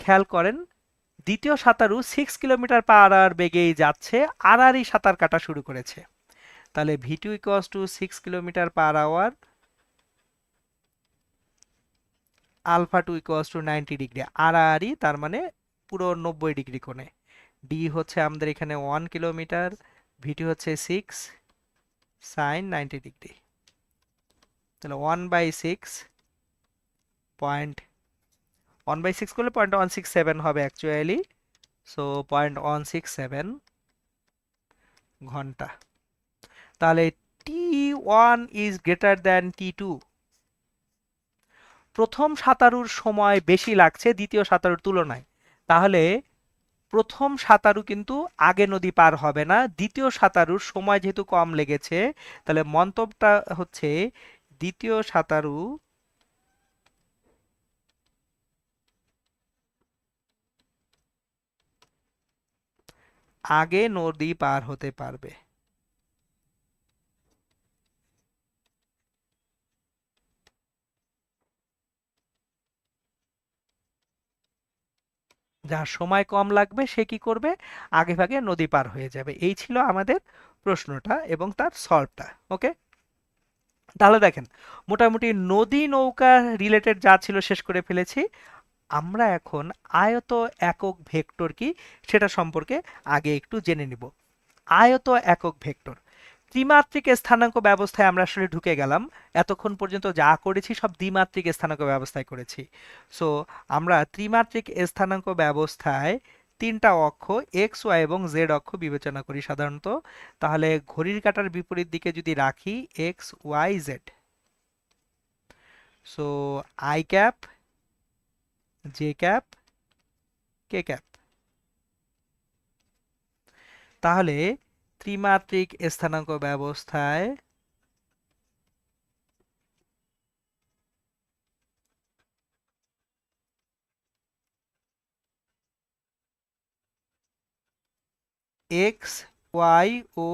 খেয়াল করেন, দ্বিতীয় সাঁতারু 6 কিলোমিটার পার আওয়ার বেগেই যাচ্ছে, আড়াআড়ি সাঁতার কাটা শুরু করেছে। তাহলে V2 equals to 6 kilometre per hour, alpha 2 equals to 90 degree, আড়াআড়ি তার মানে পুরো 90 ডিগ্রি কোণে। D হচ্ছে আমাদের এখানে 1 কিলোমিটার, V2 হচ্ছে 6 sin 90 ডিগ্রি। তাহলে 1/6 পয়েন্ট 1/6 করলে 0.167 হবে অ্যাকচুয়ালি। সো 0.167 ঘন্টা। তাহলে T1 is greater than T2। প্রথম সাঁতারুর সময় বেশি লাগছে দ্বিতীয় সাঁতারুর তুলনায়, তাহলে প্রথম সাঁতারু কিন্তু আগে নদী পার হবে না, দ্বিতীয় সাঁতারুর সময় যেহেতু কম লেগেছে, তাহলে মন্তব্যটা হচ্ছে দ্বিতীয় সাঁতারু আগে নদী পার হতে পারবে। যার সময় কম লাগবে সে কি করবে, আগে ভাগে নদী পার হয়ে যাবে। এই ছিল আমাদের প্রশ্নটা এবং তার সলভটা। ওকে, তাহলে দেখেন মোটামুটি নদী নৌকা রিলেটেড যা ছিল শেষ করে ফেলেছি। আমরা এখন আয়ত একক ভেক্টর কি সেটা সম্পর্কে আগে একটু জেনে নিব। আয়ত একক ভেক্টর, ত্রিমাত্রিক স্থানাঙ্ক ব্যবস্থায় আমরা আসলে ঢুকে গেলাম। এতক্ষণ পর্যন্ত যা করেছি সব দ্বিমাত্রিক স্থানাঙ্ক ব্যবস্থায় করেছি। সো আমরা ত্রিমাত্রিক স্থানাঙ্ক ব্যবস্থায় তিনটা অক্ষ এক্স ওয়াই এবং জেড অক্ষ বিবেচনা করি সাধারণত। তাহলে ঘড়ির কাঁটার বিপরীত দিকে যদি রাখি x y z, so i cap, j cap, k cap. তাহলে ত্রিমাত্রিক স্থানাঙ্ক ব্যবস্থায় এক্স ওয়াই ও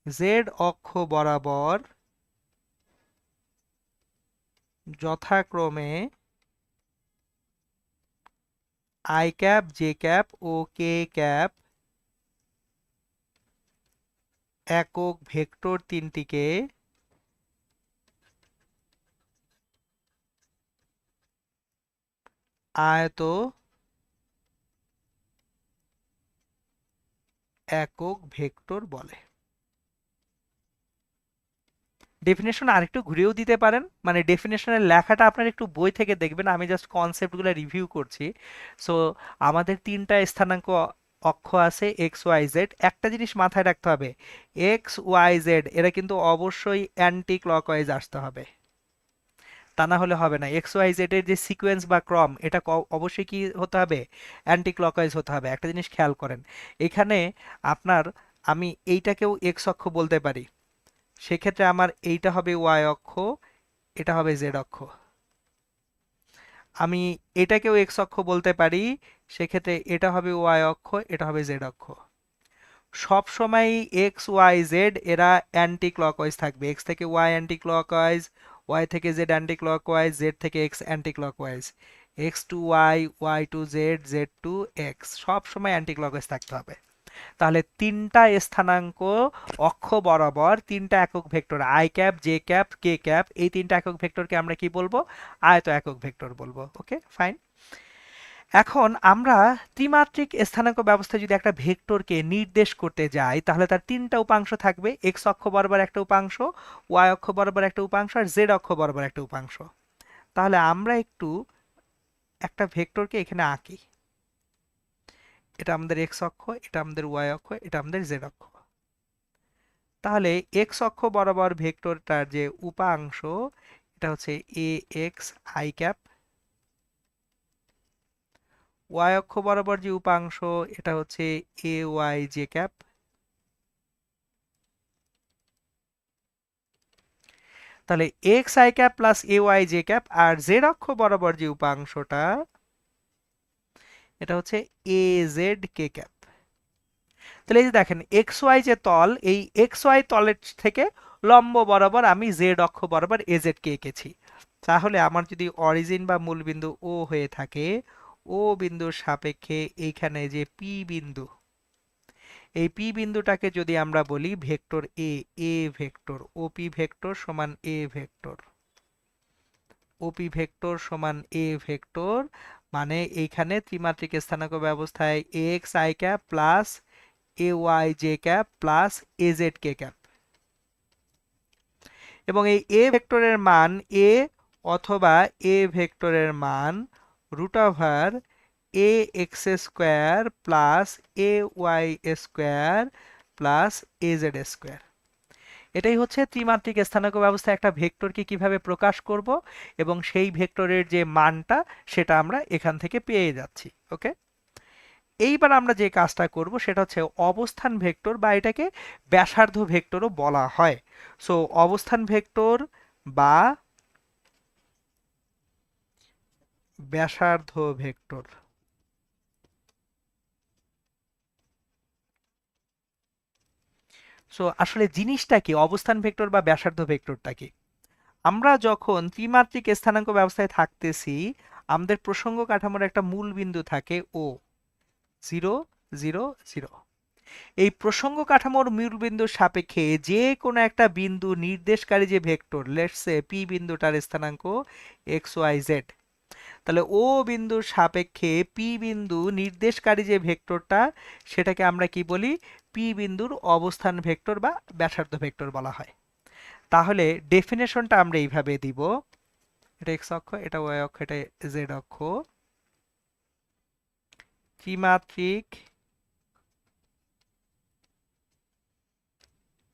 জেড অক্ষ বরাবর যথাক্রমে আই ক্যাপ, জে ক্যাপ ও কে ক্যাপ একক ভেক্টর তিনটিকে আয়ত একক ভেক্টর বলে। ডেফিনেশন আরেকটু ঘুরেও দিতে পারেন, মানে ডেফিনেশনের লেখাটা আপনার একটু বই থেকে দেখবেন, আমি জাস্ট কনসেপ্টগুলো রিভিউ করছি। সো আমাদের তিনটা স্থানাঙ্ক অক্ষ আছে এক্স ওয়াই জেড। একটা জিনিস মাথায় রাখতে হবে, এক্স ওয়াই জেড এরা কিন্তু অবশ্যই অ্যান্টি ক্লকওয়াইজ আসতে হবে, তা না হলে হবে না। এক্স ওয়াই জেড এর যে সিকোয়েন্স বা ক্রম এটা অবশ্যই কি হতে হবে, অ্যান্টি ক্লকওয়াইজ হতে হবে। একটা জিনিস খেয়াল করেন, এখানে আপনার, আমি এইটাকেও এক্স অক্ষ বলতে পারি, সেক্ষেত্রে আমার এইটা হবে ওয়াই অক্ষ, এটা হবে জেড অক্ষ। আমি এটাকেও এক্স অক্ষ বলতে পারি, সেক্ষেত্রে এটা হবে ওয়াই অক্ষ, এটা হবে জেড অক্ষ। সব সময় এক্স ওয়াই জেড এরা অ্যান্টি ক্লকওয়াইজ থাকবে, এক্স থেকে ওয়াই অ্যান্টি ক্লকওয়াইজ, ওয়াই থেকে জেড অ্যান্টি ক্লকওয়াইজ, জেড থেকে x anti clockwise, x to y, y to z, z to x, সব সময় অ্যান্টি ক্লকওয়াইজ থাকতে হবে। তাহলে তিনটা স্থানাঙ্ক অক্ষ বরাবর তিনটা একক vector i cap, j cap, k cap, এই তিনটা একক ভেক্টরকে আমরা কি বলবো? আয়ত একক ভেক্টর বলবো। ওকে, ফাইন। এখন আমরা ত্রিমাত্রিক স্থানাঙ্ক ব্যবস্থায় যদি একটা ভেক্টরকে নির্দেশ করতে যাই, তাহলে তার তিনটা উপাংশ থাকবে। এক্স অক্ষ বরাবর একটা উপাংশ, ওয়াই অক্ষ বরাবর একটা উপাংশ, আর জেড অক্ষ বরাবর একটা উপাংশ। তাহলে আমরা একটু একটা ভেক্টরকে এখানে আঁকি। এটা আমাদের এক্স অক্ষ, এটা আমাদের ওয়াই অক্ষ, এটা আমাদের জেড অক্ষ। তাহলে এক্স অক্ষ বরাবর ভেক্টরটার যে উপাংশ, এটা হচ্ছে a x i cap. Y অক্ষ বরাবর যে উপাংশ, এটা হচ্ছে এ ওয়াই জে ক্যাপ। তাহলে x i cap plus a y j cap, আর জেড অক্ষ বরাবর যে উপাংশটা, এটা হচ্ছে এ জেড কে ক্যাপ। তাহলে এই যে দেখেন এক্স ওয়াই যে তল, এই এক্স ওয়াই তলের থেকে লম্ব বরাবর আমি জেড অক্ষ বরাবর এজেড কে এঁকেছি। তাহলে আমার যদি অরিজিন বা মূল বিন্দু ও হয়ে থাকে, ও বিন্দুর সাপেক্ষে এইখানে যে পি বিন্দু, এই পি বিন্দুটাকে যদি আমরা বলি ভেক্টর এ, এ ভেক্টর, ওপি ভেক্টর সমান এ ভেক্টর, ওপি ভেক্টর সমান এ ভেক্টর, মানে এইখানে ত্রিমাত্রিক স্থানাঙ্ক ব্যবস্থায় x i cap plus a y j cap plus a z k cap, এবং এই এ ভেক্টরের মান এ অথবা এ ভেক্টরের মান root over a x square plus a y square plus a z square. এটাই হচ্ছে ত্রিমাত্রিক স্থানাঙ্ক ব্যবস্থায় একটা ভেক্টরকে কিভাবে প্রকাশ করব, এবং সেই ভেক্টরের যে মানটা সেটা আমরা এখান থেকে পেয়ে যাচ্ছি। ওকে, এইবার আমরা যে কাজটা করব সেটা হচ্ছে অবস্থান ভেক্টর, বা এটাকে ব্যাসার্ধ ভেক্টরও বলা হয়। সো অবস্থান ভেক্টর বা ব্যাসার্ধ ভেক্টর। সো আসলে জিনিসটা কি, অবস্থান ভেক্টর বা ব্যাসার্ধ ভেক্টরটা কি? আমরা যখন ত্রিমাত্রিক স্থানাঙ্ক ব্যবস্থায় থাকতেছি, আমাদের প্রসঙ্গ কাঠামোর একটা মূল বিন্দু থাকে ও, 0 0 0। এই প্রসঙ্গ কাঠামোর মূল বিন্দুর সাপেক্ষে যে কোনো একটা বিন্দু নির্দেশকারী যে ভেক্টর, লেটস সে পি বিন্দুটার স্থানাঙ্ক এক্স ওয়াই জেড। তাহলে ও বিন্দুর সাপেক্ষে পি বিন্দু নির্দেশকারী যে ভেক্টরটা, সেটাকে আমরা কি বলি? পি বিন্দুর অবস্থান ভেক্টর বা ব্যাসার্ধ ভেক্টর বলা হয়। তাহলে ডেফিনেশনটা আমরা এইভাবে দিব, এটা এক্স অক্ষ, এটা ওয়াই অক্ষ, এটা জেড অক্ষ। ত্রিমাত্রিক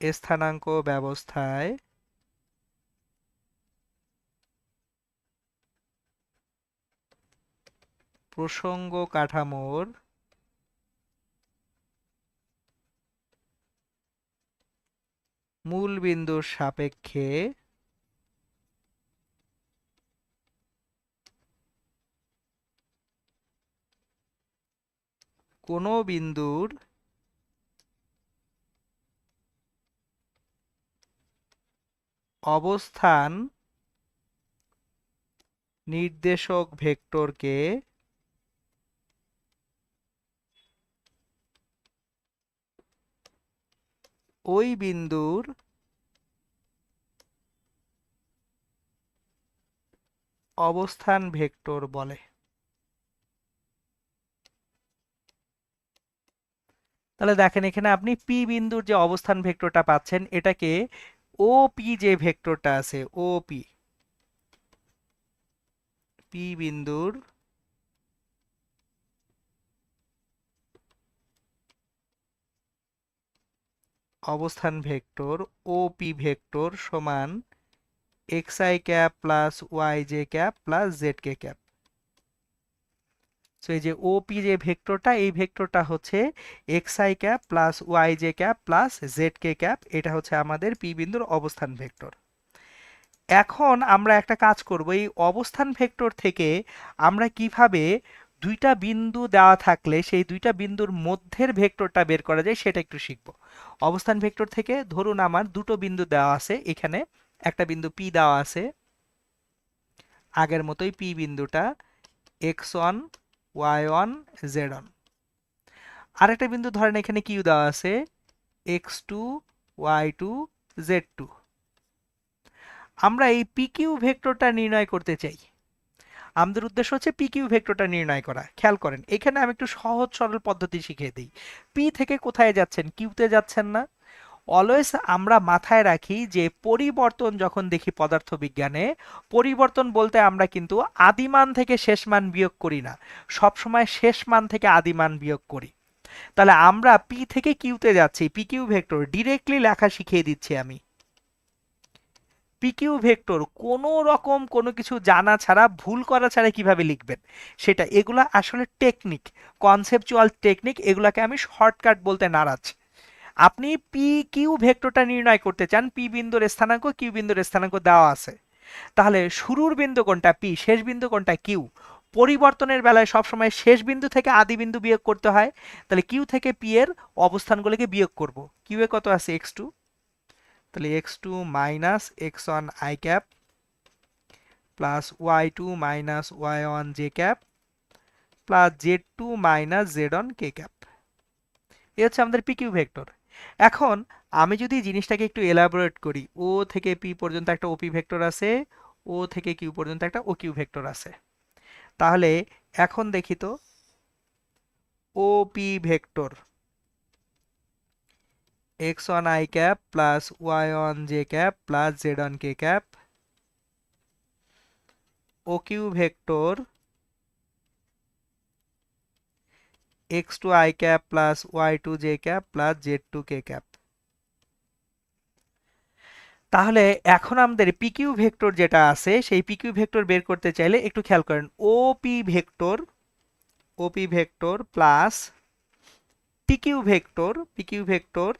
স্থানাঙ্ক ব্যবস্থায় প্রসঙ্গ কাঠামোর মূল বিন্দুর সাপেক্ষে কোনো বিন্দুর অবস্থান নির্দেশক ভেক্টরকে ওই বিন্দুর অবস্থান ভেক্টর বলে। তাহলে দেখেন এখানে আপনি পি বিন্দুর যে অবস্থান ভেক্টরটা পাচ্ছেন, এটাকে ও পি যে ভেক্টরটা আছে, ও পি, পি বিন্দুর অবস্থান ভেক্টর ও পি ভেক্টর সমান x i cap plus y j cap plus z k cap. So এই যে ওপি যে ভেক্টরটা, এই ভেক্টরটা হচ্ছে x i cap plus y j cap plus z k cap, এটা হচ্ছে আমাদের পি বিন্দুর অবস্থান ভেক্টর। এখন আমরা একটা কাজ করব, এই অবস্থান ভেক্টর থেকে আমরা কিভাবে দুইটা বিন্দু দেওয়া থাকলে সেই দুইটা বিন্দুর মধ্যের ভেক্টরটা বের করা যায় সেটা একটু শিখব। অবস্থান ভেক্টর থেকে ধরুন আমার দুটো বিন্দু দেওয়া আছে, এখানে একটা বিন্দু পি দেওয়া আছে, আগের মতোই পি বিন্দুটা x1 y1 z1। আরেকটা বিন্দু ধরেন এখানে কিউ দেওয়া আছে x2 y2 z2। আমরা এই পিকিউ ভেক্টরটা নির্ণয় করতে চাই। আমাদের উদ্দেশ্য হচ্ছে পিকিউ ভেক্টরটা নির্ণয় করা। খেয়াল করেন এখানে আমি একটু সহজ সরল পদ্ধতি শিখিয়ে দিই। পি থেকে কোথায় যাচ্ছেন? কিউতে যাচ্ছেন না? অলওয়েজ আমরা মাথায় রাখি যে পরিবর্তন যখন দেখি পদার্থবিজ্ঞানে, পরিবর্তন বলতে আমরা কিন্তু আদিমান থেকে শেষ মান বিয়োগ করি না, সবসময় শেষ মান থেকে আদিমান বিয়োগ করি। তাহলে আমরা পি থেকে কিউতে যাচ্ছি, পি কিউ ভেক্টর ডিরেক্টলি লেখা শিখিয়ে দিচ্ছি আমি। পিকিউ ভেক্টর কোনো রকম কোনো কিছু জানা ছাড়া, ভুল করা ছাড়া কিভাবে লিখবেন সেটা, এগুলা আসলে টেকনিক, কনসেপচুয়াল টেকনিক, এগুলাকে আমি শর্টকাট বলতে নারাজ। আপনি পি কিউ ভেক্টরটা নির্ণয় করতে চান, পি বিন্দুর স্থানাঙ্ক কিউ বিন্দুর স্থানাঙ্ক দেওয়া আছে, তাহলে শুরুর বিন্দু কোনটা পি, শেষ বিন্দু কোনটা কিউ। পরিবর্তনের বেলায় সবসময় শেষ বিন্দু থেকে আদি বিন্দু বিয়োগ করতে হয়। তাহলে কিউ থেকে পি এর অবস্থানগুলোকে বিয়োগ করব। কিউ এ কত আছে? x2, তাহলে x2 minus x1 i cap plus y2 minus y1 j cap plus z2 minus z1 k cap. এই হচ্ছে আমাদের পিকিউ ভেক্টর। এখন আমি যদি জিনিসটাকে একটু এলাবোরেট করি, ও থেকে পি পর্যন্ত একটা ওপি ভেক্টর আছে, ও থেকে কিউ পর্যন্ত একটা ও কিউ ভেক্টর আছে। তাহলে এখন দেখি তো, OP vector x1 i cap plus y1 j cap plus z1 k cap, O Q vector x2 i cap plus y2 j cap plus z2 k cap. তাহলে এখন আমাদের পিকিউ ভেক্টর যেটা আছে, সেই পিকিউ ভেক্টর বের করতে চাইলে একটু খেয়াল করেন, OP vector plus PQ vector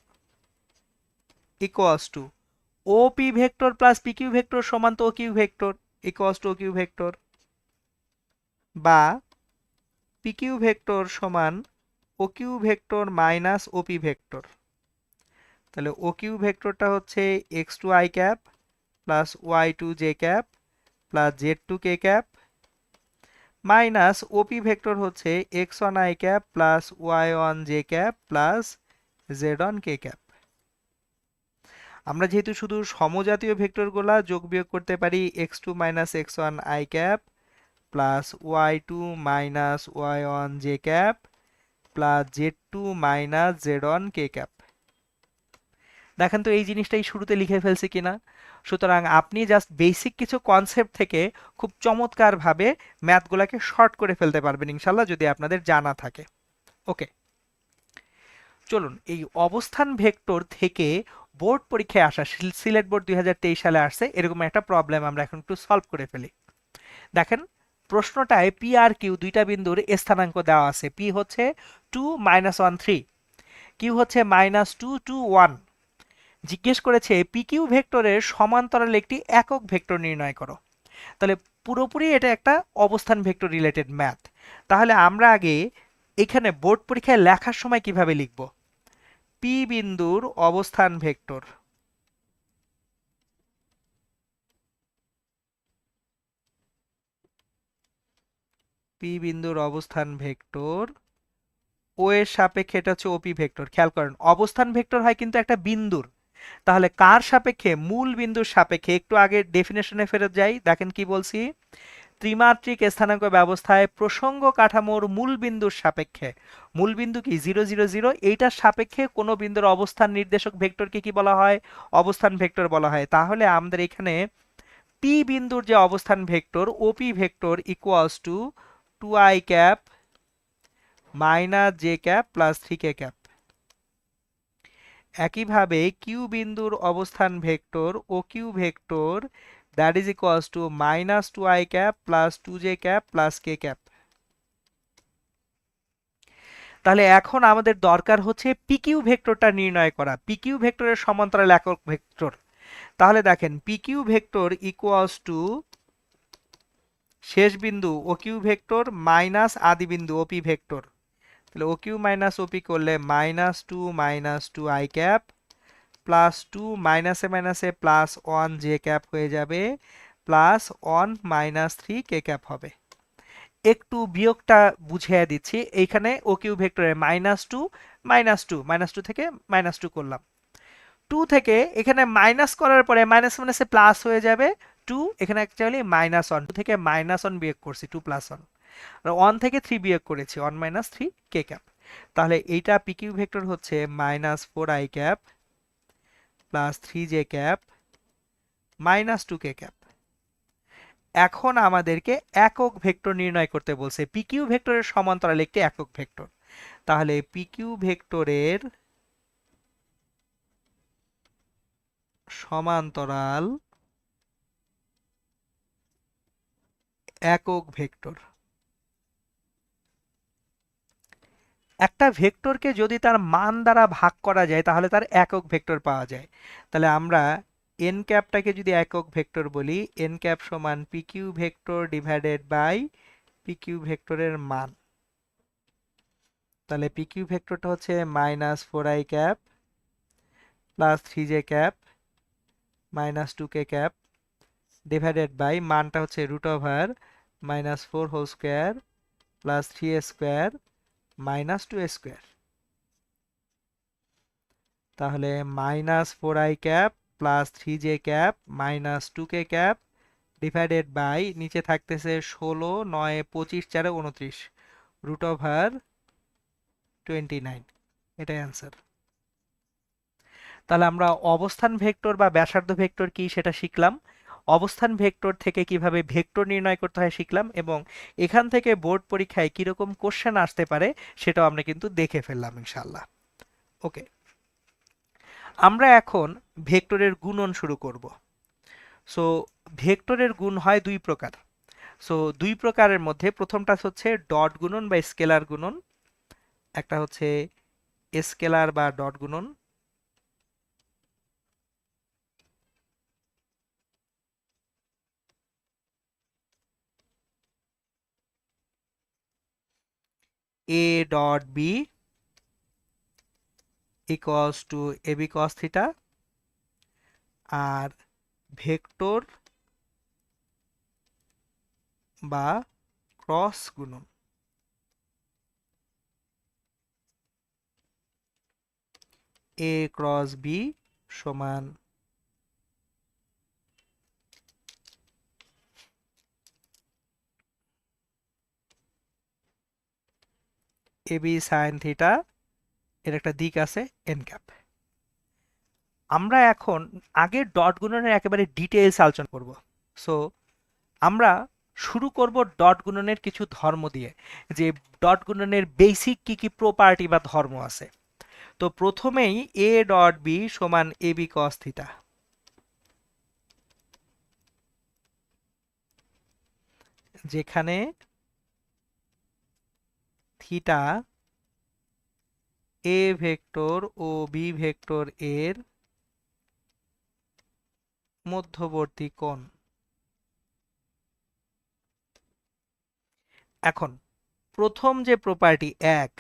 equals to OP vector plus PQ vector সমান তো O Q vector equals to O Q vector, বা পিকিউ ভেক্টর সমান O Q vector minus OP vector. তাহলে ও কিউ ভেক্টরটা হচ্ছে x2 i cap plus y2 j cap plus z2 k cap minus OP vector হচ্ছে x1 i cap plus y1 j cap plus z1 k cap. আমরা যেহেতু শুধু সমজাতীয় ভেক্টরগুলা যোগ বিয়োগ করতে পারি, x2 minus x1 i cap plus y2 minus y1 j cap plus z2 minus z1 k cap. দেখেন তো এই জিনিসটাই শুরুতে লিখে ফেলছি কিনা। সুতরাং আপনি জাস্ট বেসিক কিছু কনসেপ্ট থেকে খুব চমৎকারভাবে ম্যাথগুলোকে শর্ট করে ফেলতে পারবেন ইনশাল্লাহ, যদি আপনাদের জানা থাকে। ওকে, চলুন এই অবস্থান ভেক্টর থেকে বোর্ড পরীক্ষায় আসা, সিলেট বোর্ড 2023 সালে আসছে এরকম একটা প্রবলেম আমরা এখন একটু সলভ করে ফেলি। দেখেন প্রশ্নটায় পি আর কিউ দুইটা বিন্দুর স্থানাঙ্ক দেওয়া আছে। পি হচ্ছে 2 -1 3, কিউ হচ্ছে -2 2 1। জিজ্ঞেস করেছে পিকিউ ভেক্টরের সমান্তরাল একটি একক ভেক্টর নির্ণয় করো। তাহলে পুরোপুরি এটা একটা অবস্থান ভেক্টর রিলেটেড ম্যাথ। তাহলে আমরা আগে এখানে বোর্ড পরীক্ষায় লেখার সময় কিভাবে লিখব? পি বিন্দুর অবস্থান ভেক্টর, পি বিন্দুর অবস্থান ভেক্টর, ও এর সাপেক্ষে এটা হচ্ছে ওপি ভেক্টর। খেয়াল করেন অবস্থান ভেক্টর হয় কিন্তু একটা বিন্দুর, তাহলে কার সাপেক্ষে? মূল বিন্দুর সাপেক্ষে। একটু আগে ডেফিনেশনে ফেরত যাই, দেখেন কি বলছি, ত্রিমাত্রিক স্থানাঙ্ক ব্যবস্থায় প্রসঙ্গ কাঠামোর মূল বিন্দুর সাপেক্ষে, মূল বিন্দু কি 0 0 0, এইটার সাপেক্ষে কোনো বিন্দুর অবস্থান নির্দেশক ভেক্টরকে কি বলা হয়? অবস্থান ভেক্টর বলা হয়। তাহলে আমাদের এখানে পি বিন্দুর যে অবস্থান vector OP vector equals to 2i cap minus j cap plus 3k cap. একইভাবে কিউ বিন্দুর অবস্থান vector O Q vector that is equals to -2i cap plus 2j cap plus k cap. তাহলে এখন আমাদের দরকার হচ্ছে পিকিউ ভেক্টরটা নির্ণয় করা, পিকিউ ভেক্টরের সমান্তরাল একক ভেক্টর। তাহলে দেখেন পিকিউ ভেক্টর ইকুয়ালস টু শেষ বিন্দু ও কিউ ভেক্টর মাইনাস আদি বিন্দু ওপি ভেক্টর। তাহলে ও কিউ মাইনাস ওপি করলে -2 i ক্যাপ প্লাস 2 মাইনাসে মাইনাসে প্লাস 1 j ক্যাপ হয়ে যাবে প্লাস 1 -3 k ক্যাপ হবে। একটু বিয়োগটা বুঝিয়ে দিচ্ছি। এইখানে ও কিউ ভেক্টরে -2 -2 থেকে -2 করলাম। 2 থেকে এখানে মাইনাস করার পরে মাইনাস মাইনাসে প্লাস হয়ে যাবে 2, এখানে অ্যাকচুয়ালি -1, 2 থেকে -1 বিয়োগ করছি 2 + 1, আর 1 থেকে 3 বিয়োগ করেছি 1 - 3 কে ক্যাপ। তাহলে এইটা পিকিউ ভেক্টর হচ্ছে -4i cap plus 3j cap -2k cap. এখন আমাদেরকে একক ভেক্টর নির্ণয় করতে বলছে, পিকিউ ভেক্টরের সমান্তরাল একটি একক ভেক্টর। তাহলে পিকিউ ভেক্টরের সমান্তরাল একক ভেক্টর। একটা ভেক্টরকে যদি তার মান দ্বারা ভাগ করা যায় তাহলে তার একক ভেক্টর পাওয়া যায়। তাহলে আমরা এন ক্যাপটাকে যদি একক ভেক্টর বলি, এন ক্যাপ সমান PQ vector divided by PQ ভেক্টরের মান। তাহলে পিকিউ ভেক্টরটা হচ্ছে -4i cap plus 3j cap -2k cap divided by মানটা হচ্ছে √4 whole square plus 3a square -2a square. তাহলে -4i cap plus 3j cap -2k cap divided by নিচে থাকতেছে 16, 9, 25, 4, 29 √29। এটাই অ্যান্সার। তাহলে আমরা অবস্থান ভেক্টর বা ব্যাসার্ধ ভেক্টর কি সেটা শিখলাম, অবস্থান ভেক্টর থেকে কিভাবে ভেক্টর নির্ণয় করতে হয় শিখলাম, এবং এখান থেকে বোর্ড পরীক্ষায় কিরকম কোশ্চেন আসতে পারে সেটাও আমরা কিন্তু দেখে ফেললাম ইনশাল্লাহ। ওকে, আমরা এখন ভেক্টরের গুণন শুরু করব। সো ভেক্টরের গুণ হয় দুই প্রকার। সো দুই প্রকারের মধ্যে প্রথমটা হচ্ছে ডট গুণন বা স্কেলার গুণন, একটা হচ্ছে স্কেলার বা ডট গুণন। A dot b equals to a b cos theta, আর ভেক্টর বা ক্রস গুণন এ ক্রস বি সমান এ বি সাইন থিটা, এর একটা দিক আছে এন ক্যাপ। আমরা এখন আগের ডট গুণনের একেবারে ডিটেইলস আলোচনা করব। সো আমরা শুরু করব ডট গুণনের কিছু ধর্ম দিয়ে, যে ডট গুণনের বেসিক কি কি প্রপার্টি বা ধর্ম আছে। তো প্রথমেই এ ডট বি সমান এ বি কস থিটা, যেখানে থিটা এ ভেক্টর ও বি ভেক্টর এর মধ্যবর্তী কোণ। এখন প্রথম যে প্রপার্টি এক,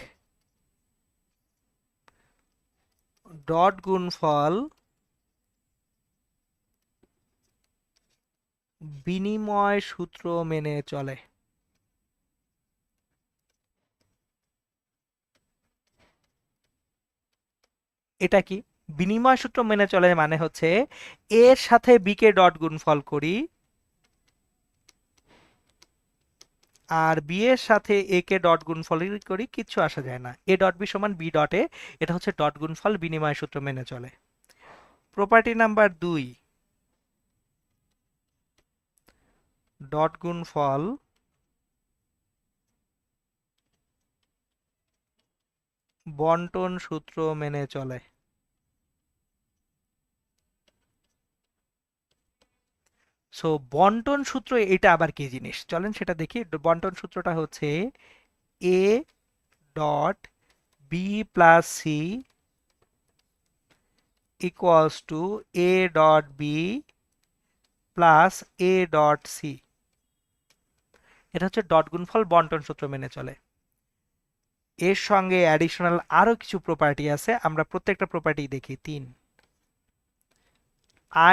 ডট গুণফল বিনিময় সূত্র মেনে চলে। এটা কি বিনিময় সূত্র মেনে চলে? মানে হচ্ছে এর সাথে বি কে ডট গুণফল করি আর বি এর সাথে এ কে ডট গুণফল করি, কিচ্ছু আসা যায় না, এ ডট বি সমান বি ডট এ। এটা হচ্ছে ডট গুণফল বিনিময় সূত্র মেনে চলে। প্রপার্টি নাম্বার 2, ডট গুণফল বন্টন সূত্র মেনে চলে। সো বন্টন সূত্র এটা আবার কি জিনিস, চলেন সেটা দেখি। বন্টন সূত্রটা হচ্ছে a dot b plus c equals to a dot b plus a dot c. এটা হচ্ছে ডট গুণফল বন্টন সূত্র মেনে চলে। এর সঙ্গে অ্যাডিশনাল আরো কিছু প্রপার্টি আছে, আমরা প্রত্যেকটা প্রপার্টি দেখি। 3,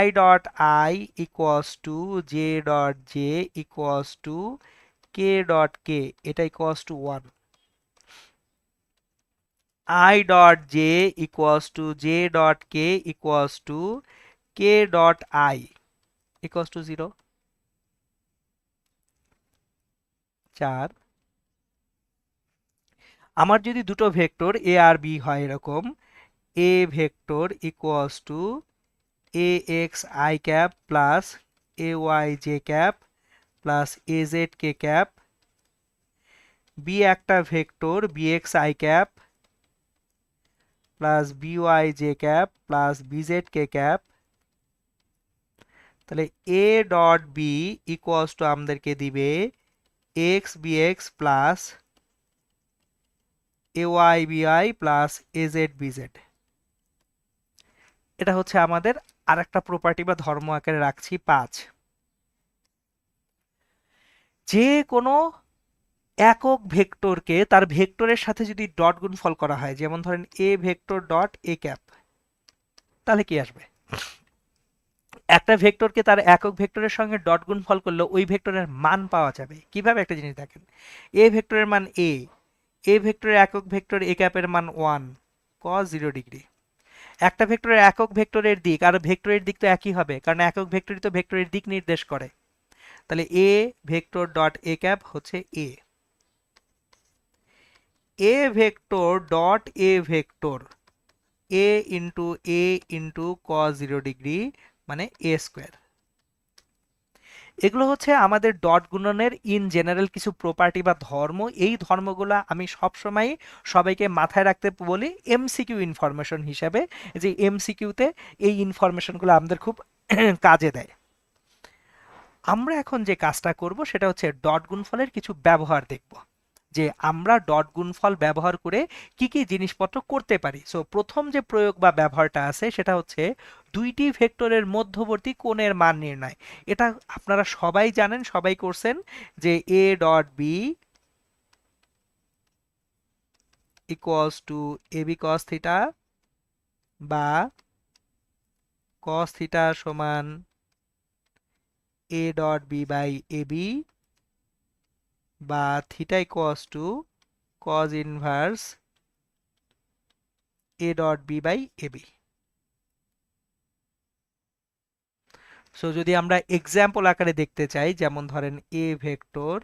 i dot i equals to J dot J equals to K dot K এটা equals to 1, I dot j equals to j dot k equals to k dot I equals to 0. 4, আমার যদি দুটো vector a আর b হয় এরকম, a vector equals two ax I cap plus ay j cap plus az k cap, b একটা vector bx I cap plus by j cap plus bz k cap, তাহলে a dot b equals two আমাদেরকে দিবে x bx plus ay bi plus az bz। এটা হচ্ছে আমাদের আরেকটা property বা ধর্ম আকারে রাখছি 5। যে কোনো একক ভেক্টরকে তার ভেক্টরের সাথে যদি ডট গুণফল করা হয়, যেমন ধরেন a vector dot a cap, তাহলে কি আসবে? একটা ভেক্টরকে তার একক ভেক্টরের সঙ্গে ডট গুণফল করলে ওই ভেক্টরের মান পাওয়া যাবে কিভাবে? একটা জিনিস দেখেন, a ভেক্টরের মান a ভেক্টরের একক ভেক্টর a ক্যাপের মান 1 cos 0 ডিগ্রি। একটা ভেক্টরের একক ভেক্টরের দিক আর ভেক্টরের দিক তো একই হবে, কারণ একক ভেক্টরই তো ভেক্টরের দিক নির্দেশ করে। তাহলে a vector dot a cap হচ্ছে a vector dot a vector a into a into cos 0 degree মানে a স্কোয়ার। এগুলো হচ্ছে আমাদের ডট গুণনের ইন জেনারেল কিছু প্রপার্টি বা ধর্ম। এই ধর্মগুলো আমি সবসময় সবাইকে মাথায় রাখতে বলি এমসিকিউ ইনফরমেশন হিসাবে, যে এমসিকিউতে এই ইনফরমেশনগুলো আমাদের খুব কাজে দেয়। আমরা এখন যে কাজটা করব সেটা হচ্ছে ডট গুণফলের কিছু ব্যবহার দেখব, যে আমরা ডট গুণফল ব্যবহার করে কি কি জিনিসপত্র করতে পারি। সো প্রথম যে প্রয়োগ বা ব্যবহারটা আছে সেটা হচ্ছে দুইটি ভেক্টরের মধ্যবর্তী কোণের মান নির্ণয়। এটা আপনারা সবাই জানেন, সবাই করছেন, যে a dot b equals to ab cos theta বা cos থিটা সমান a dot b by ab বা theta equals to cos inverse a dot b by ab। So যদি আমরা এক্সাম্পল আকারে দেখতে চাই, যেমন ধরেন a vector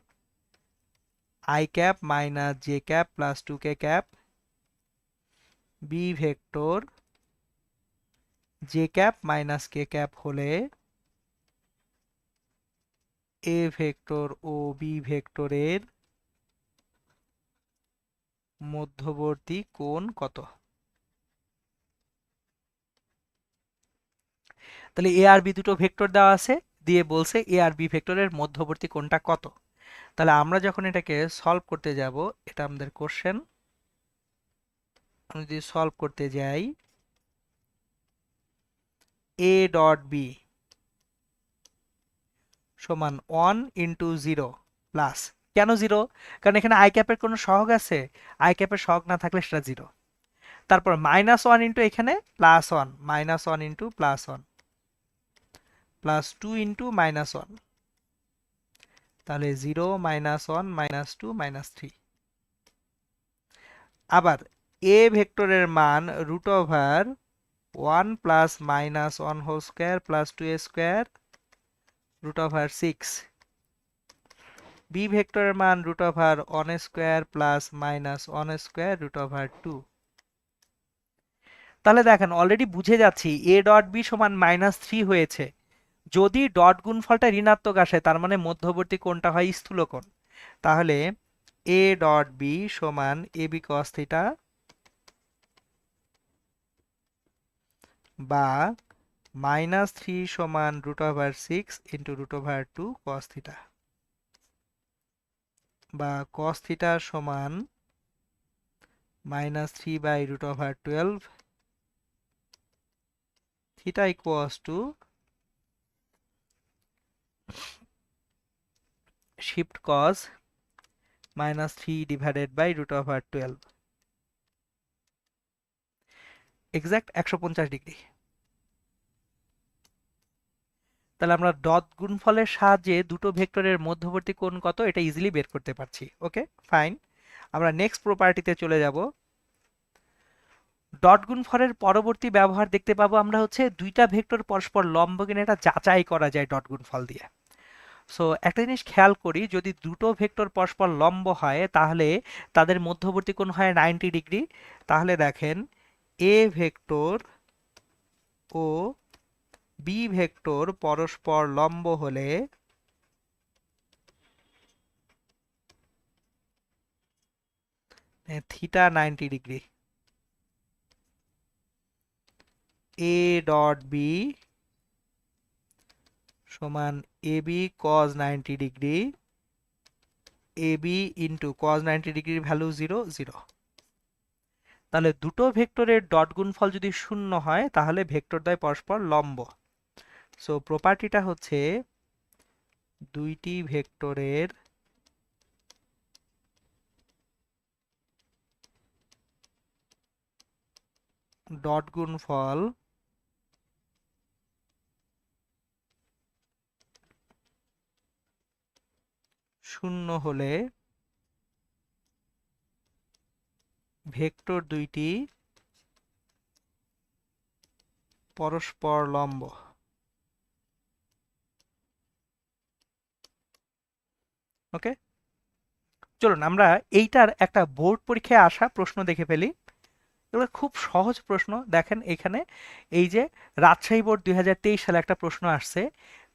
I cap minus j cap plus 2k cap, b vector j cap minus k cap হলে a vector ও b ভেক্টরের মধ্যবর্তী কোণ কত? তাহলে a আর b দুটো ভেক্টর দেওয়া আছে, দিয়ে বলছে a আর b ভেক্টরের মধ্যবর্তী কোণটা কত। তাহলে আমরা যখন এটাকে সলভ করতে যাব, এটা আমাদের কোশ্চেন, আমি যদি সলভ করতে যাই a ডট b সমান 1 ইন্টু 0 প্লাস, কেন 0? কারণ এখানে আই ক্যাপের কোনো সহগ আছে, আই ক্যাপের সহগ না থাকলে সেটা 0। তারপর মাইনাস 1 ইন্টু এখানে plus 1, minus 1 into plus 1 plus 2 into minus 1, তাহলে 0 মাইনাস 1 মাইনাস 2 মাইনাস 3। আবার a ভেক্টরের মান root over 1 plus minus 1 whole square plus 2a square root over 6, b ভেক্টরের মান root over 1 square plus minus 1 square root over 2। তাহলে দেখেন already বুঝে যাচ্ছি a ডট b সমান -3 হয়েছে। যদি ডট গুণফলটা ঋণাত্মক আসে তার মানে মধ্যবর্তী কোণটা হয় স্থূল কোণ। তাহলে a ডট b সমান ab cos থিটা বা -3 সমান √6 ইন্টু √2 cos থিটা বা cos থিটা সমান -3 বাই √12 থিটা equals to shift cos -3 divided by √12 exact 150 degree. তাহলে আমরা ডট গুণফলের সাহায্যে দুটো ভেক্টরের মধ্যবর্তী কোণ কত এটা ইজিলি বের করতে পারছি। ওকে, ফাইন। আমরা নেক্সট প্রপার্টিতে চলে যাব। ডট গুণফলের পরবর্তী ব্যবহার দেখতে পাবো আমরা হচ্ছে দুইটা ভেক্টর পরস্পর লম্ব কিনা এটা যাচাই করা যায় ডট গুণফল দিয়ে। সো একটা জিনিস খেয়াল করি, যদি দুটো ভেক্টর পরস্পর লম্ব হয় তাহলে তাদের মধ্যবর্তী কোণ হয় 90 ডিগ্রি। তাহলে দেখেন এ ভেক্টর ও বি ভেক্টর পরস্পর লম্ব হলে থিটা 90 ডিগ্রি, এ ডট বি সমান a b cos 90 degree, a b into cos 90 ডিগ্রির ভ্যালু 0 0। তাহলে দুটো ভেক্টরের ডট গুণফল যদি শূন্য হয় তাহলে ভেক্টরদ্বয় পরস্পর লম্ব। সো প্রপার্টিটা হচ্ছে দুইটি ভেক্টরের ডট গুণফল শূন্য হলে ভেক্টর দুইটি পরস্পর লম্ব। ওকে, চলুন আমরা এইটার একটা বোর্ড পরীক্ষায় আসা প্রশ্ন দেখে ফেলি। এগুলো খুব সহজ প্রশ্ন। দেখেন এখানে এই যে রাজশাহী বোর্ড 2023 সালে একটা প্রশ্ন আসছে,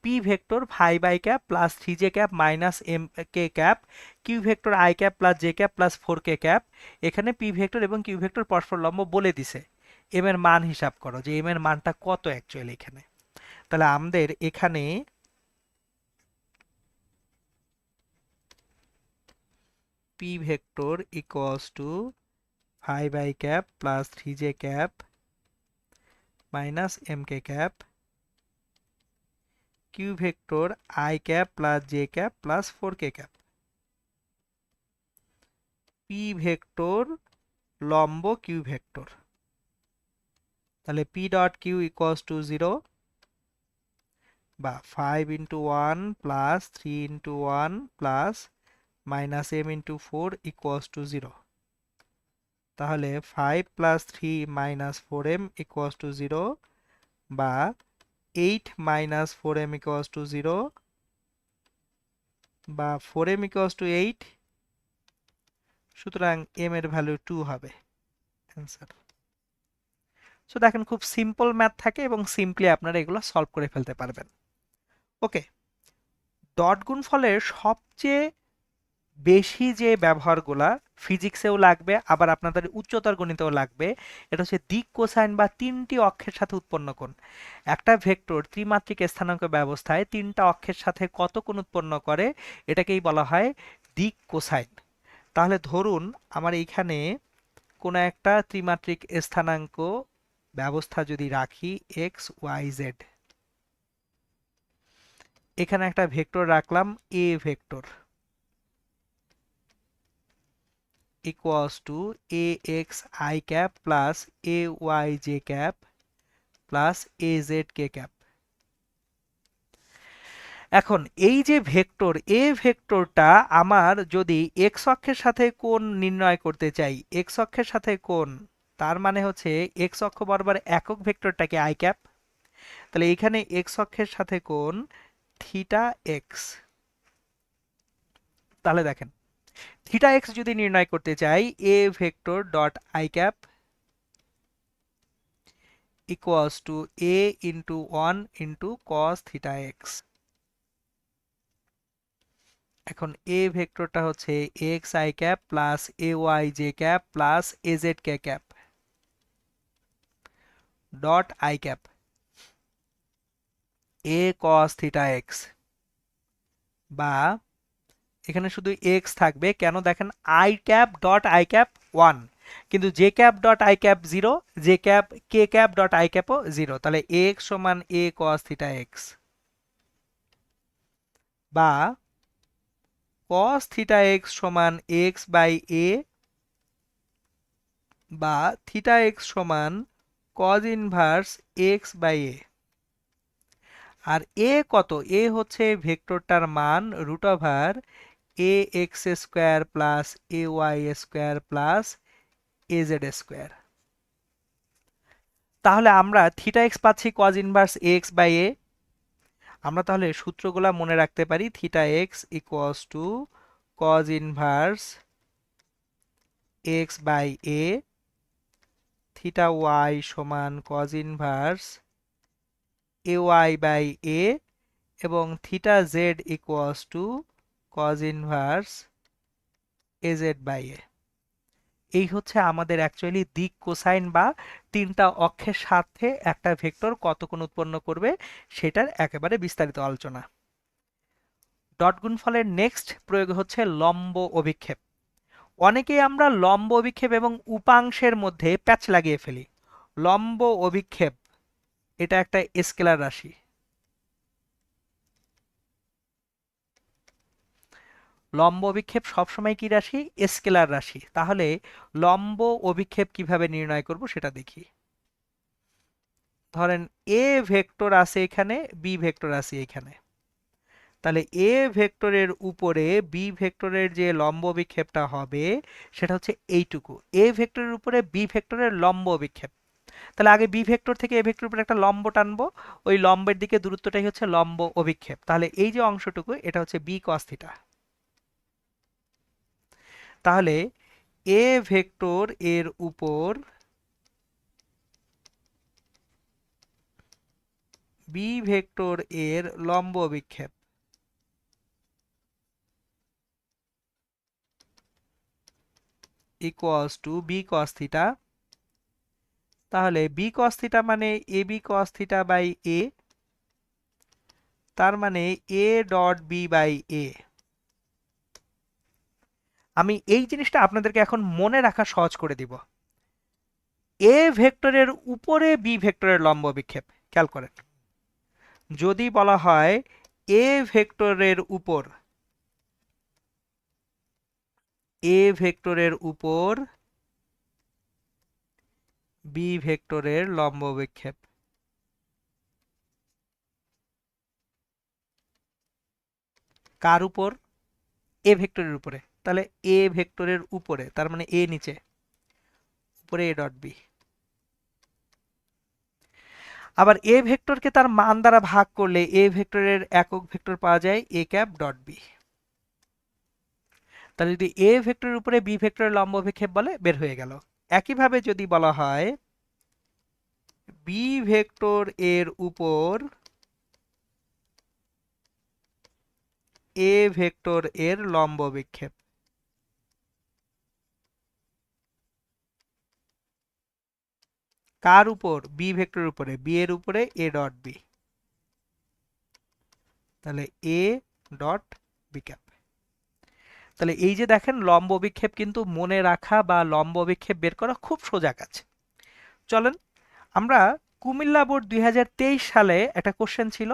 P vector 5i plus 3j minus m k cap Q vector i cap plus j cap plus 4k cap. এখানে পি ভেক্টর এবং কিউ ভেক্টর পরস্পর লম্ব বলে দিছে, এম এর মান হিসাব করো যে এম এর মানটা কত অ্যাকচুয়ালি এখানে। তাহলে আমাদের এখানে P vector equals to 5i cap plus 3j cap minus m k cap Q vector i cap plus j cap plus 4k cap. P vector লম্ব কিউ ভেক্টর, তাহলে P dot Q equals to 0 বা 5 into 1 plus 3 into 1 plus minus m into 4 equals to 0। তাহলে 5 plus 3 minus 4m equals to 0 বা 8 minus 4m equals to 0 বা 4m equals to 8। সুতরাং m এর value 2 হবে answer. So দেখেন খুব সিম্পল ম্যাথ থাকে এবং সিম্পলি আপনারা এগুলো সলভ করে ফেলতে পারবেন। ওকে, ডট গুণফলের সবচেয়ে বেশি যে ব্যবহারগুলা ফিজিক্সেও লাগবে আবার আপনাদের উচ্চতর গণিতেও লাগবে, এটা হচ্ছে দিক কোসাইন বা তিনটি অক্ষের সাথে উৎপন্ন কোণ। একটা ভেক্টর ত্রিমাত্রিক স্থানাঙ্ক ব্যবস্থায় তিনটা অক্ষের সাথে কত কোণ উৎপন্ন করে এটাকেই বলা হয় দিক কোসাইন। তাহলে ধরুন আমার এইখানে কোনো একটা ত্রিমাত্রিক স্থানাঙ্ক ব্যবস্থা যদি রাখি এক্স ওয়াই জেড, এখানে একটা ভেক্টর রাখলাম এ vector equals to ax I cap plus ay j cap plus az k cap। এখন এই যে ভেক্টর এ ভেক্টরটা আমার যদি এক্স অক্ষের সাথে কোণ নির্ণয় করতে চাই, এক্স অক্ষের সাথে কোণ, তার মানে হচ্ছে এক্স অক্ষ বরাবর একক ভেক্টরটাকে আই ক্যাপ, তাহলে এখানে এক্স অক্ষের সাথে কোণ থিটা এক্স। তাহলে দেখেন থিটা এক্স যদি নির্ণয় করতে চাই, এ vector dot I cap equals to a into 1 into cos theta x। এখন a ভেক্টরটা হচ্ছে x i cap plus a y j cap plus a z k cap dot i cap a cos theta x, বা এখানে শুধু x থাকবে কেন দেখেন i cap dot i cap 1 কিন্তু j cap dot i cap 0, j cap k cap dot i ক্যাপও 0, তাহলে x সমান a cos theta x বা cos theta x সমান x বাই a বা theta x সমান cos inverse x by a। আর a কত? A হচ্ছে ভেক্টরটার মান root over a x square plus a y square plus a z square. তাহলে আমরা থিটা এক্স পাচ্ছি cos inverse a x by a. আমরা তাহলে সূত্রগুলা মনে রাখতে পারি। Theta x equals to cos inverse x by a, theta y সমান cos inverse a y by এ, এবং theta z equals to cos inverse a z by a. এই হচ্ছে আমাদের অ্যাকচুয়ালি দিক কোসাইন বা তিনটা অক্ষের সাথে একটা ভেক্টর কত কোণ উৎপন্ন করবে সেটার একেবারে বিস্তারিত আলোচনা। ডট গুণফলের নেক্সট প্রয়োগ হচ্ছে লম্ব অভিক্ষেপ। অনেকেই আমরা লম্ব অভিক্ষেপ এবং উপাংশের মধ্যে প্যাচ লাগিয়ে ফেলি। লম্ব অভিক্ষেপ এটা একটা স্কেলার রাশি। লম্ব অভিক্ষেপ সবসময় কি রাশি? স্কেলার রাশি। তাহলে লম্ব অভিক্ষেপ কিভাবে নির্ণয় করব সেটা দেখি। ধরেন এ ভেক্টর আছে এখানে, বি ভেক্টর আছে এখানে। তাহলে এ ভেক্টরের উপরে বি ভেক্টরের যে লম্ব অভিক্ষেপটা হবে সেটা হচ্ছে এইটুকু। এ ভেক্টরের উপরে বি ভেক্টরের লম্ব অভিক্ষেপ। তাহলে আগে বি ভেক্টর থেকে এ ভেক্টরের উপরে একটা লম্ব টানবো, ওই লম্বের দিকে দূরত্বটাই হচ্ছে লম্ব অভিক্ষেপ। তাহলে এই যে অংশটুকু এটা হচ্ছে বি কস থিটা। তাহলে এ ভেক্টর এর উপর বি ভেক্টর এর লম্ব অভিক্ষেপ equals to b cos theta. তাহলে বি কস থিটা মানে a b cos theta by a, তার মানে a dot b by a. আমি এই জিনিসটা আপনাদেরকে এখন মনে রাখা সহজ করে দিব। এ ভেক্টরের উপরে বি ভেক্টরের লম্ব অভিক্ষেপ খেয়াল করেন। যদি বলা হয় এ ভেক্টরের উপর, এ ভেক্টরের উপর বি ভেক্টরের লম্ব অভিক্ষেপ, কার উপর? এ ভেক্টরের উপরে। তাহলে এ ভেক্টরের উপরে তার মানে এ নিচে, উপরে এ ডট বি। আবার এ ভেক্টরকে তার মান দ্বারা ভাগ করলে এ ভেক্টরের একক ভেক্টর পাওয়া যায় এ ক্যাপ ডট বি। তাহলে যদি এ ভেক্টরের উপরে বি ভেক্টরের লম্ব অভিক্ষেপ বলে বের হয়ে গেল। একইভাবে যদি বলা হয় বি ভেক্টর এর উপর এ ভেক্টর এর লম্ব অভিক্ষেপ, কার উপর? বি ভেক্টরের উপরে, বি এর উপরে এ ডট বি। তাহলে এ ডট বি ক্যাপ। তাহলে এই যে দেখেন লম্ব অভিক্ষেপ কিন্তু মনে রাখা বা লম্ব অভিক্ষেপ বের করা খুব সোজা কাজ। চলেন আমরা কুমিল্লা বোর্ড 2023 সালে একটা কোশ্চেন ছিল।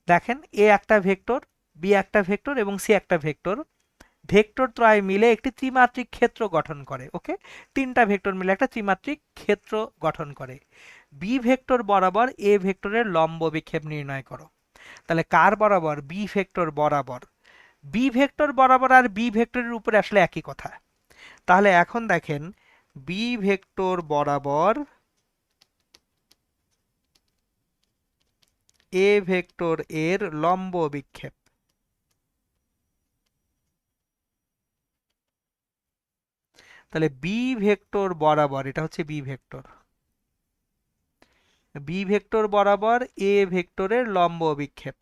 দেখেন এ একটা ভেক্টর, বি একটা ভেক্টর এবং সি একটা ভেক্টর, ভেক্টর ত্রয় মিলে একটি ত্রিমাত্রিক ক্ষেত্র গঠন করে। ওকে, তিনটা ভেক্টর মিলে একটা ত্রিমাত্রিক ক্ষেত্র গঠন করে। বি ভেক্টর বরাবর এ ভেক্টরের লম্ব অভিক্ষেপ নির্ণয় করো। তাহলে কার বরাবর? বি ভেক্টর বরাবর। বি ভেক্টর বরাবর আর বি ভেক্টরের উপরে আসলে একই কথা। তাহলে এখন দেখেন বি ভেক্টর বরাবর এ ভেক্টর এর লম্ব অভিক্ষেপ, তাহলে বি ভেক্টর বরাবর, এটা হচ্ছে বি ভেক্টর, বি ভেক্টর বরাবর এ ভেক্টরের লম্ব অভিক্ষেপ।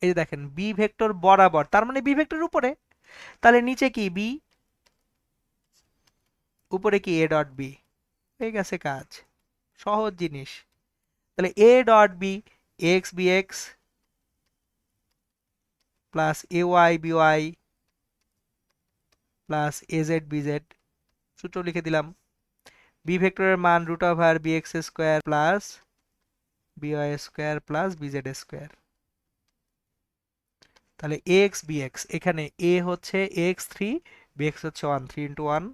এই যে দেখেন বি ভেক্টর বরাবর তার মানে বি ভেক্টরের উপরে। তাহলে নিচে কি? বি, উপরে কি? A dot b. হয়ে গেছে কাজ, সহজ জিনিস। তাহলে a dot b, x b x plus a y b y plus a z b z, সূত্র লিখে দিলাম। বি ভেক্টরের মান root over b x square plus b y square plus b z square. তাহলে এ এক্স বি এক্স, এখানে a হচ্ছে x three, b x হচ্ছে one, three into one.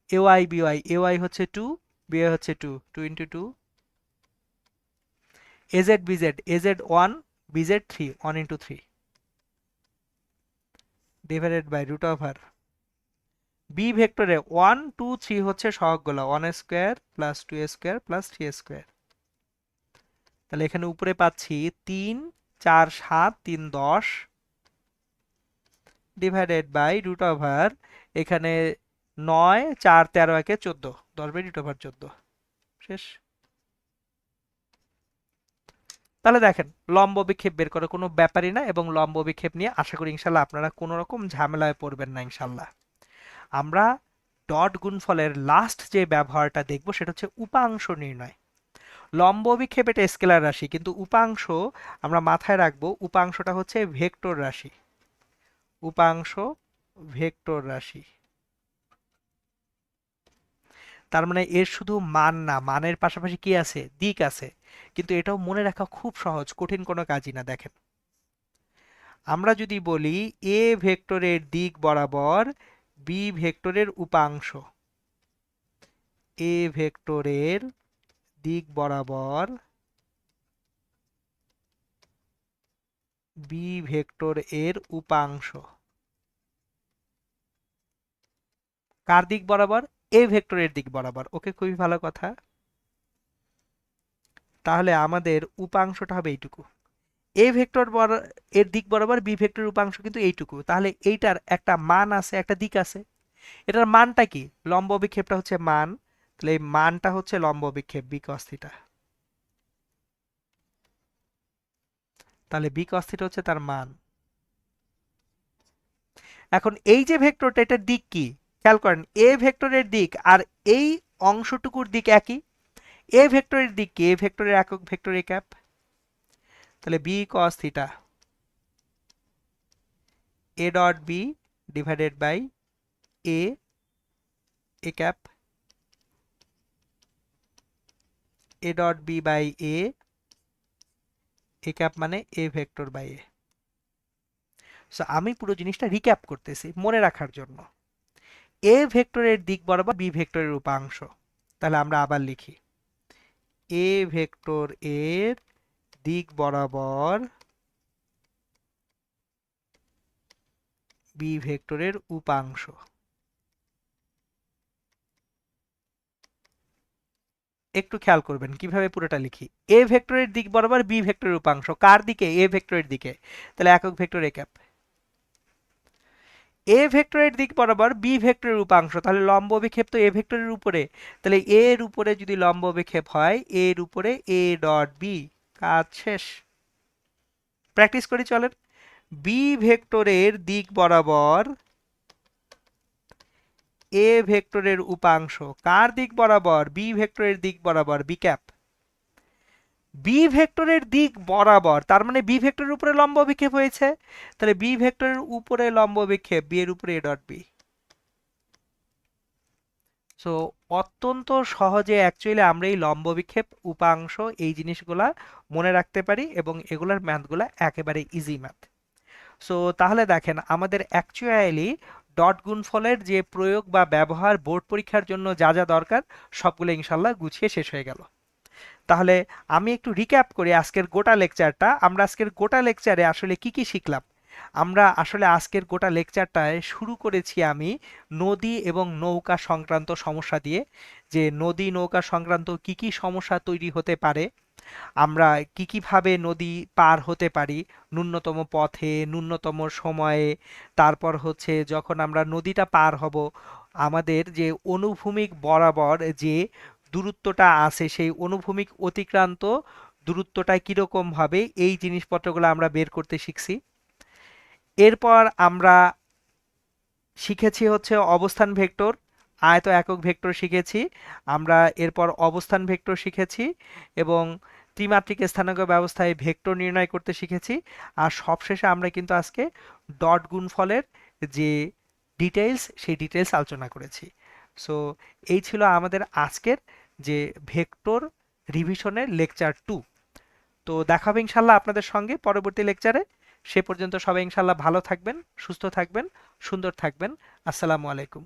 A y b y, A Y হচ্ছে two, b y হচ্ছে two, two into two. A z b z, a z 1, b z 3, 1 into 3 divided by root over b ভেক্টরে 1 2 3 হচ্ছে সহগগুলো, 1 square plus 2 square plus 3 square. তাহলে এখানে উপরে পাচ্ছি 3 4 7 3 10 divided by root over এখানে 9 4 13 একে 14, 10 বাই রুট ওভার 14 শেষ। তাহলে দেখেন লম্ব বিক্ষেপ বের করার কোনো ব্যাপারই না, এবং লম্ব বিক্ষেপ নিয়ে আশা করি ইনশাল্লাহ আপনারা কোনো রকম ঝামেলায় পড়বেন না ইনশাল্লাহ। আমরা ডট গুণফলের লাস্ট যে ব্যবহারটা দেখব সেটা হচ্ছে উপাংশ নির্ণয়। লম্ব বিক্ষেপ এটা স্কেলার রাশি, কিন্তু উপাংশ আমরা মাথায় রাখবো, উপাংশটা হচ্ছে ভেক্টর রাশি। উপাংশ ভেক্টর রাশি, তার মানে এর শুধু মান না, মানের পাশাপাশি কি আছে, দিক আছে। কিন্তু এটাও মনে রাখা খুব সহজ, কঠিন কোনো কাজই না। দেখেন আমরা যদি বলি এ ভেক্টরের দিক বরাবর বি ভেক্টরের উপাংশ, এ ভেক্টরের দিক বরাবর বি ভেক্টর এর উপাংশ কার দিক বরাবর, এ ভেক্টরের দিক বরাবর। ওকে, খুবই ভালো কথা। তাহলে আমাদের উপাংশটা হবে এইটুকু। এ ভেক্টর এর দিক বরাবর বি ভেক্টরের উপাংশ কিন্তু এইটুকু। তাহলে এইটার একটা মান আছে, একটা দিক আছে। এটার মানটা কি, লম্ব বিক্ষেপটা হচ্ছে মান, তাহলে এই মানটা হচ্ছে লম্ব বিক্ষেপ বি কস থিটা। তাহলে বি কস থিটা হচ্ছে তার মান। এখন এই যে ভেক্টরটা, এটার দিক কি, খেয়াল করেন এ ভেক্টরের দিক আর এই অংশটুকুর দিক একই। এ ভেক্টরের দিক কি, এ ভেক্টরের একক ভেক্টর এ ক্যাপ। তাহলে b cos theta a dot b divided by a a cap, a dot b by a a cap মানে a vector by a. So আমি পুরো জিনিসটা রিক্যাপ করতেছি মনে রাখার জন্য। এ ভেক্টরের দিক বরাবর বি ভেক্টরের উপাংশ, তাহলে আমরা আবার লিখি এ ভেক্টর এর দিক বরাবর বি ভেক্টরের উপাংশ। একটু খেয়াল করবেন কিভাবে পুরোটা লিখি। এ ভেক্টরের দিক বরাবর বি ভেক্টরের উপাংশ কার দিকে, এ ভেক্টরের দিকে, তাহলে একক ভেক্টর এ ক্যাপ। এ ভেক্টরের দিক বরাবর বি ভেক্টরের উপাংশ, তাহলে লম্ব বিক্ষেপ তো এ ভেক্টরের উপরে, তাহলে এর উপরে যদি লম্ব বিক্ষেপ হয় এর উপরে এ ডট বি, কাজ শেষ। প্র্যাকটিস করি চলেন। বি ভেক্টরের দিক বরাবর এ ভেক্টরের উপাংশ কার দিক বরাবর, বি ভেক্টরের দিক বরাবর বি ক্যাপ। বি ভেক্টরের দিক বরাবর তার মানে বি ভেক্টরের উপরে লম্ব বিক্ষেপ হয়েছে, তাহলে বি ভেক্টরের উপরে লম্ব বিক্ষেপ বি এর উপরে এ ডট বি। সো অত্যন্ত সহজে অ্যাকচুয়ালি আমরা এই লম্ব বিক্ষেপ, উপাংশ এই জিনিসগুলা মনে রাখতে পারি, এবং এগুলার ম্যাথগুলা একেবারে ইজি ম্যাথ। সো তাহলে দেখেন আমাদের অ্যাকচুয়ালি ডট গুণফলের যে প্রয়োগ বা ব্যবহার বোর্ড পরীক্ষার জন্য যা যা দরকার সবগুলো ইনশাল্লাহ গুছিয়ে শেষ হয়ে গেল। তাহলে আমি একটু রিক্যাপ করি আজকের গোটা লেকচারটা। আমরা আজকের গোটা লেকচারে আসলে কি কি শিখলাম। আমরা আসলে আজকের গোটা লেকচারটায় শুরু করেছি আমি নদী এবং নৌকা সংক্রান্ত সমস্যা দিয়ে, যে নদী নৌকা সংক্রান্ত কি কি সমস্যা তৈরি হতে পারে, আমরা কি কিভাবে নদী পার হতে পারি ন্যূনতম পথে, ন্যূনতম সময়ে। তারপর হচ্ছে যখন আমরা নদীটা পার হব, আমাদের যে অনুভূমিক বরাবর যে দূরত্বটা আছে সেই অনুভূমিক অতিক্রান্ত দূরত্বটা কিরকম হবে, এই জিনিসপত্রগুলো আমরা বের করতে শিখছি। এরপর আমরা শিখেছি হচ্ছে অবস্থান ভেক্টর, আয়ত একক ভেক্টর শিখেছি আমরা। এরপর অবস্থান ভেক্টর শিখেছি, এবং ত্রিমাত্রিক স্থানাঙ্ক ব্যবস্থায় ভেক্টর নির্ণয় করতে শিখেছি। আর সবশেষে আমরা কিন্তু আজকে ডট গুণফলের যে ডিটেইলস সেই ডিটেইলস আলোচনা করেছি। সো এই ছিল আমাদের আজকের যে ভেক্টর রিভিশনের লেকচার 2। তো দেখা হবে ইনশাল্লাহ আপনাদের সঙ্গে পরবর্তী লেকচারে। সে পর্যন্ত সবাই ইনশাল্লাহ ভালো থাকবেন, সুস্থ থাকবেন, সুন্দর থাকবেন। আসসালামু আলাইকুম।